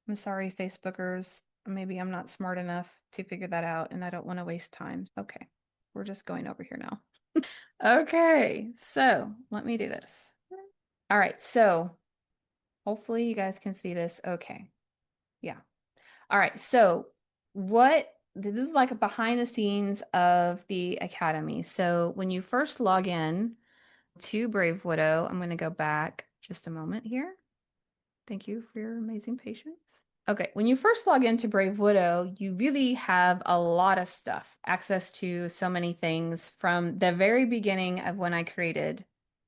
I'm sorry, Facebookers. Maybe I'm not smart enough to figure that out, and I don't want to waste time. Okay, we're just going over here now. Okay, so let me do this. All right, so hopefully you guys can see this. Okay, yeah. All right, so this is like a behind the scenes of the Academy. So when you first log in to Brave Widow, I'm going to go back just a moment here. Thank you for your amazing patience. Okay, when you first log into Brave Widow, you really have a lot of stuff, access to so many things from the very beginning of when I created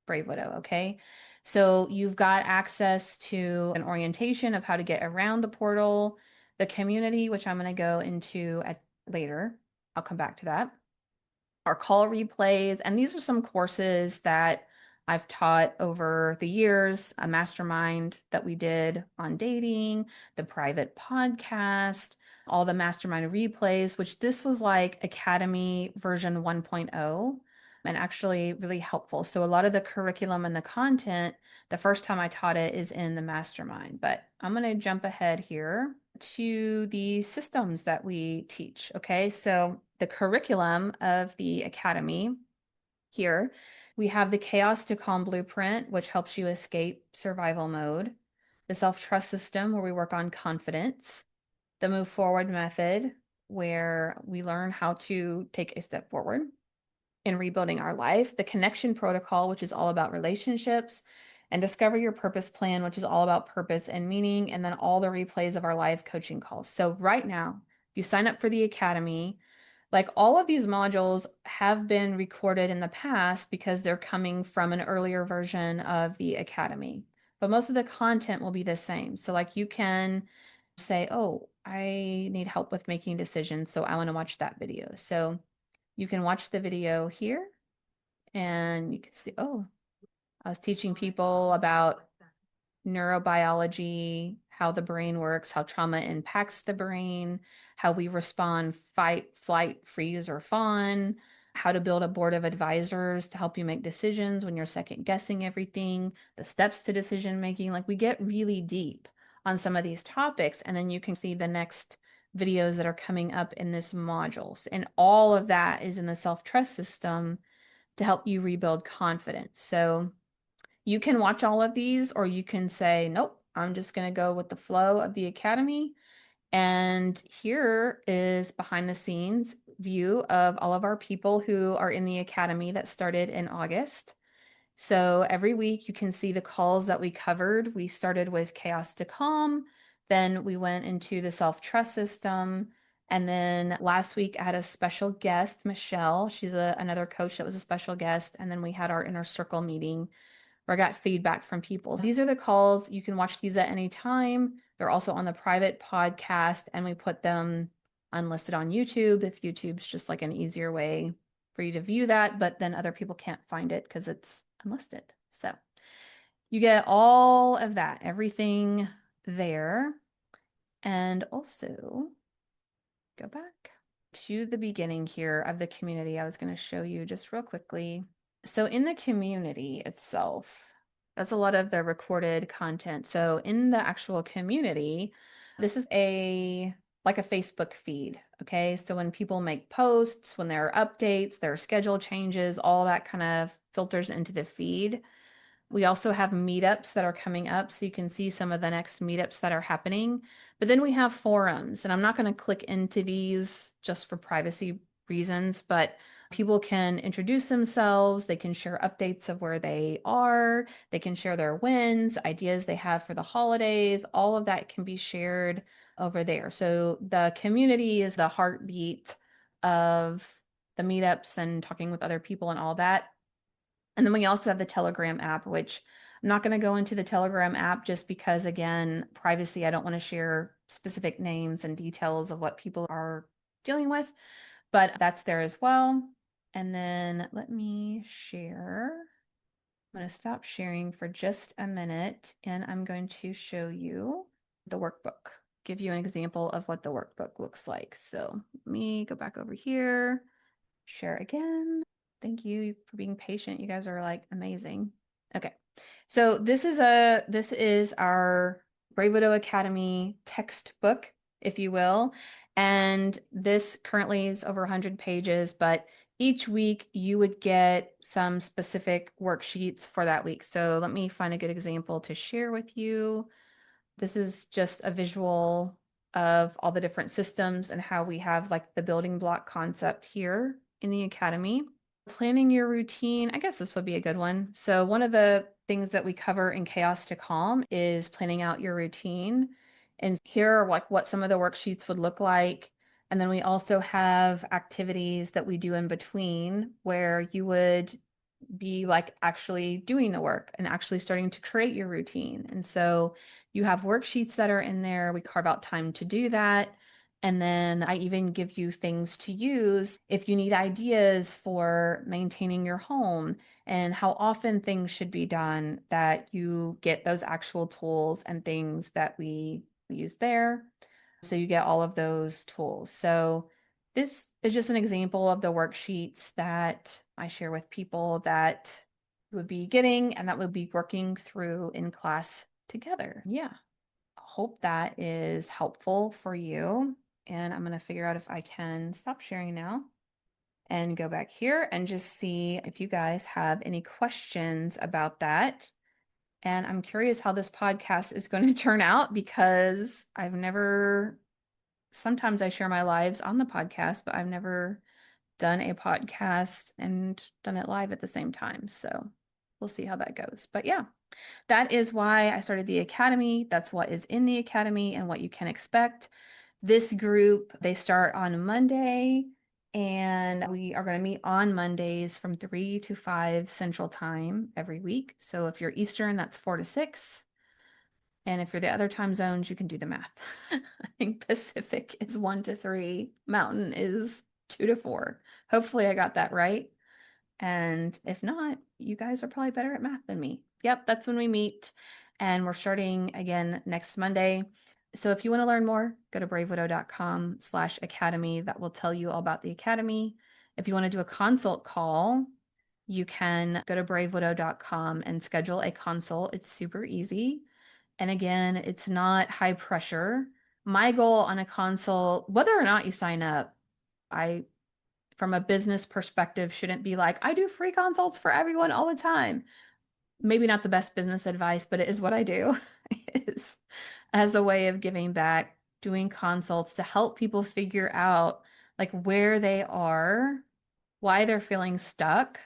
Brave Widow, okay? So you've got access to an orientation of how to get around the portal, the community, which I'm going to go into later. I'll come back to that. Our call replays, and these are some courses that I've taught over the years, a mastermind that we did on dating, the private podcast, all the mastermind replays, which this was like Academy version 1.0. and actually really helpful. So a lot of the curriculum and the content, the first time I taught it is in the mastermind, but I'm going to jump ahead here to the systems that we teach. Okay, so the curriculum of the academy here, we have the chaos to calm blueprint, which helps you escape survival mode, the self-trust system, where we work on confidence, the move forward method, where we learn how to take a step forward in rebuilding our life, the connection protocol, which is all about relationships, and discover your purpose plan, which is all about purpose and meaning, and then all the replays of our live coaching calls. So right now, if you sign up for the academy, like all of these modules have been recorded in the past because they're coming from an earlier version of the academy, but most of the content will be the same. So like you can say, oh, I need help with making decisions, so I want to watch that video. So you can watch the video here and you can see, oh, I was teaching people about neurobiology, how the brain works, how trauma impacts the brain, how we respond fight, flight, freeze, or fawn, how to build a board of advisors to help you make decisions when you're second guessing everything, the steps to decision making. Like we get really deep on some of these topics, and then you can see the next videos that are coming up in this modules. And all of that is in the self-trust system to help you rebuild confidence. So you can watch all of these, or you can say, nope, I'm just going to go with the flow of the academy. And here is behind the scenes view of all of our people who are in the academy that started in August. So every week you can see the calls that we covered. We started with chaos to calm, then we went into the self-trust system. And then last week I had a special guest, Michelle. She's another coach that was a special guest. And then we had our inner circle meeting where I got feedback from people. These are the calls. You can watch these at any time. They're also on the private podcast, and we put them unlisted on YouTube if YouTube's just like an easier way for you to view that, but then other people can't find it because it's unlisted. So you get all of that, everything there. And also go back to the beginning here of the community. I was going to show you just real quickly. So in the community itself, that's a lot of the recorded content. So in the actual community, this is like a Facebook feed. Okay. So when people make posts, when there are updates, their schedule changes, all that kind of filters into the feed. We also have meetups that are coming up, so you can see some of the next meetups that are happening. But then we have forums, and I'm not going to click into these just for privacy reasons, but people can introduce themselves, they can share updates of where they are, they can share their wins, ideas they have for the holidays, all of that can be shared over there. So the community is the heartbeat of the meetups and talking with other people and all that. And then we also have the Telegram app, which I'm not going to go into the Telegram app just because, again, privacy. I don't want to share specific names and details of what people are dealing with, but that's there as well. And then let me share. I'm going to stop sharing for just a minute, and I'm going to show you the workbook, give you an example of what the workbook looks like. So let me go back over here, share again. Thank you for being patient. You guys are like amazing. Okay. So this is our Brave Widow Academy textbook, if you will. And this currently is over 100 pages, but each week you would get some specific worksheets for that week. So let me find a good example to share with you. This is just a visual of all the different systems and how we have like the building block concept here in the academy. Planning your routine, I guess this would be a good one. So one of the things that we cover in Chaos to Calm is planning out your routine. And here are like what some of the worksheets would look like. And then we also have activities that we do in between where you would be like actually doing the work and actually starting to create your routine. And so you have worksheets that are in there. We carve out time to do that. And then I even give you things to use if you need ideas for maintaining your home and how often things should be done, that you get those actual tools and things that we use there. So you get all of those tools. So This is just an example of the worksheets that I share with people that would be getting and that we'll be working through in class together. Yeah. I hope that is helpful for you. And I'm going to figure out if I can stop sharing now and go back here and just see if you guys have any questions about that. And I'm curious how this podcast is going to turn out because sometimes I share my lives on the podcast, but I've never done a podcast and done it live at the same time. So we'll see how that goes. But yeah, that is why I started the Academy. That's what is in the Academy and what you can expect. This group, they start on Monday, and we are going to meet on Mondays from 3 to 5 Central Time every week. So if you're Eastern, that's 4 to 6. And if you're the other time zones, you can do the math. I think Pacific is 1 to 3, Mountain is 2 to 4. Hopefully, I got that right. And if not, you guys are probably better at math than me. Yep, that's when we meet. And we're starting again next Monday. So if you want to learn more, go to bravewidow.com/academy. That will tell you all about the academy. If you want to do a consult call, you can go to bravewidow.com and schedule a consult. It's super easy. And again, it's not high pressure. My goal on a consult, whether or not you sign up, I, from a business perspective, shouldn't be like, I do free consults for everyone all the time. Maybe not the best business advice, but it is what I do. Is as a way of giving back, doing consults to help people figure out like where they are, why they're feeling stuck,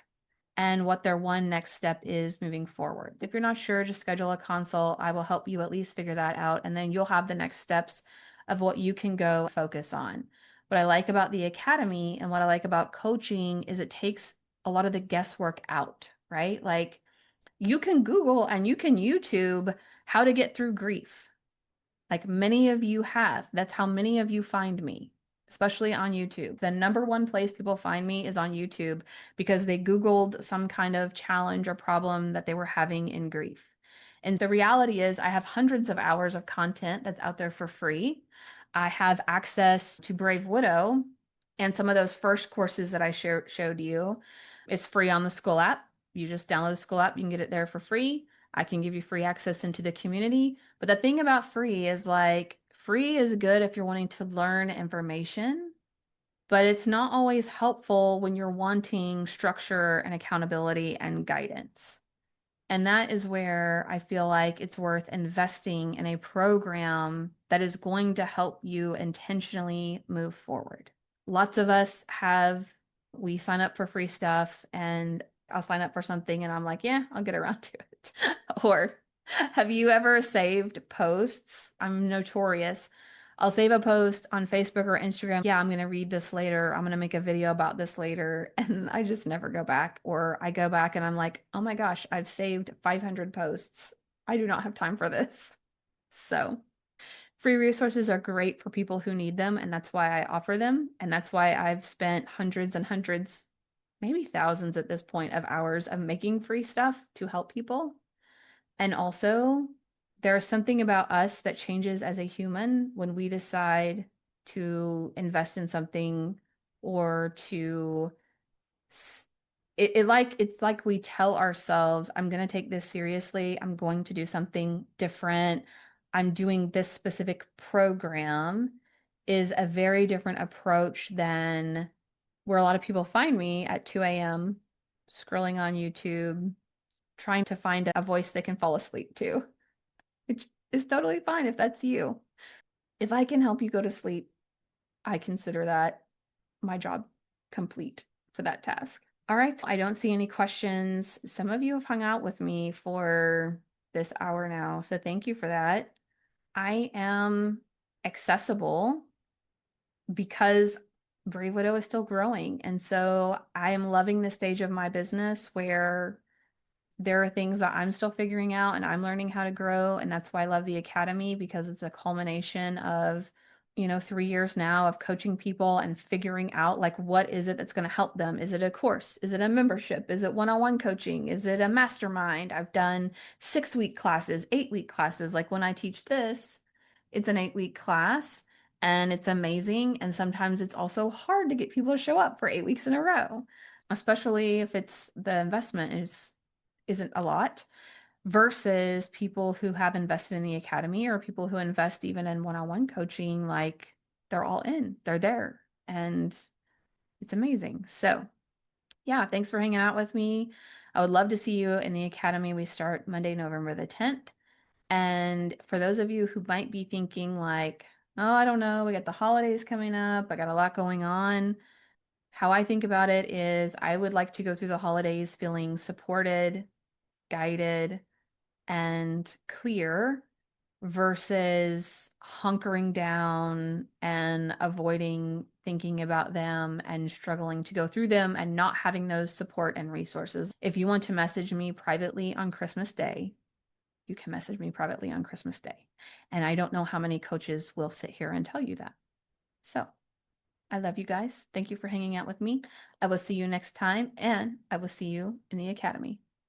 and what their one next step is moving forward. If you're not sure, just schedule a consult. I will help you at least figure that out. And then you'll have the next steps of what you can go focus on. What I like about the academy and what I like about coaching is it takes a lot of the guesswork out, right? Like you can Google and you can YouTube how to get through grief. Like many of you have. That's how many of you find me, especially on YouTube. The number one place people find me is on YouTube because they Googled some kind of challenge or problem that they were having in grief. And the reality is, I have hundreds of hours of content that's out there for free. I have access to Brave Widow, and some of those first courses that I showed you is free on the school app. You just download the school app, you can get it there for free. I can give you free access into the community. But the thing about free is like free is good if you're wanting to learn information, but it's not always helpful when you're wanting structure and accountability and guidance. And that is where I feel like it's worth investing in a program that is going to help you intentionally move forward. Lots of us we sign up for free stuff and I'll sign up for something and I'm like, yeah, I'll get around to it. Or have you ever saved posts? I'm notorious. I'll save a post on Facebook or Instagram. Yeah, I'm going to read this later. I'm going to make a video about this later. And I just never go back. Or I go back and I'm like, oh my gosh, I've saved 500 posts. I do not have time for this. So free resources are great for people who need them. And that's why I offer them. And that's why I've spent hundreds and hundreds, maybe thousands at this point, of hours of making free stuff to help people. And also, there's something about us that changes as a human when we decide to invest in something or to it's like we tell ourselves, I'm going to take this seriously. I'm going to do something different. I'm doing this specific program is a very different approach than where a lot of people find me at 2 a.m. scrolling on YouTube, trying to find a voice they can fall asleep to, which is totally fine if that's you. If I can help you go to sleep, I consider that my job complete for that task. All right, I don't see any questions. Some of you have hung out with me for this hour now, so thank you for that. I am accessible because Brave Widow is still growing. And so I am loving the stage of my business where there are things that I'm still figuring out and I'm learning how to grow. And that's why I love the Academy, because it's a culmination of 3 years now of coaching people and figuring out like, what is it that's going to help them? Is it a course? Is it a membership? Is it one-on-one coaching? Is it a mastermind? I've done 6-week classes, 8-week classes. Like when I teach this, it's an 8-week class. And it's amazing. And sometimes it's also hard to get people to show up for 8 weeks in a row, especially if it's the investment isn't a lot versus people who have invested in the academy or people who invest even in one-on-one coaching, like they're all in, they're there, and it's amazing. So, yeah, thanks for hanging out with me. I would love to see you in the academy. We start Monday, November the 10th. And for those of you who might be thinking like, oh, I don't know, we got the holidays coming up, I got a lot going on. How I think about it is I would like to go through the holidays feeling supported, guided, and clear versus hunkering down and avoiding thinking about them and struggling to go through them and not having those support and resources. If you want to message me privately on Christmas Day, you can message me privately on Christmas Day. And I don't know how many coaches will sit here and tell you that. So I love you guys. Thank you for hanging out with me. I will see you next time, and I will see you in the academy.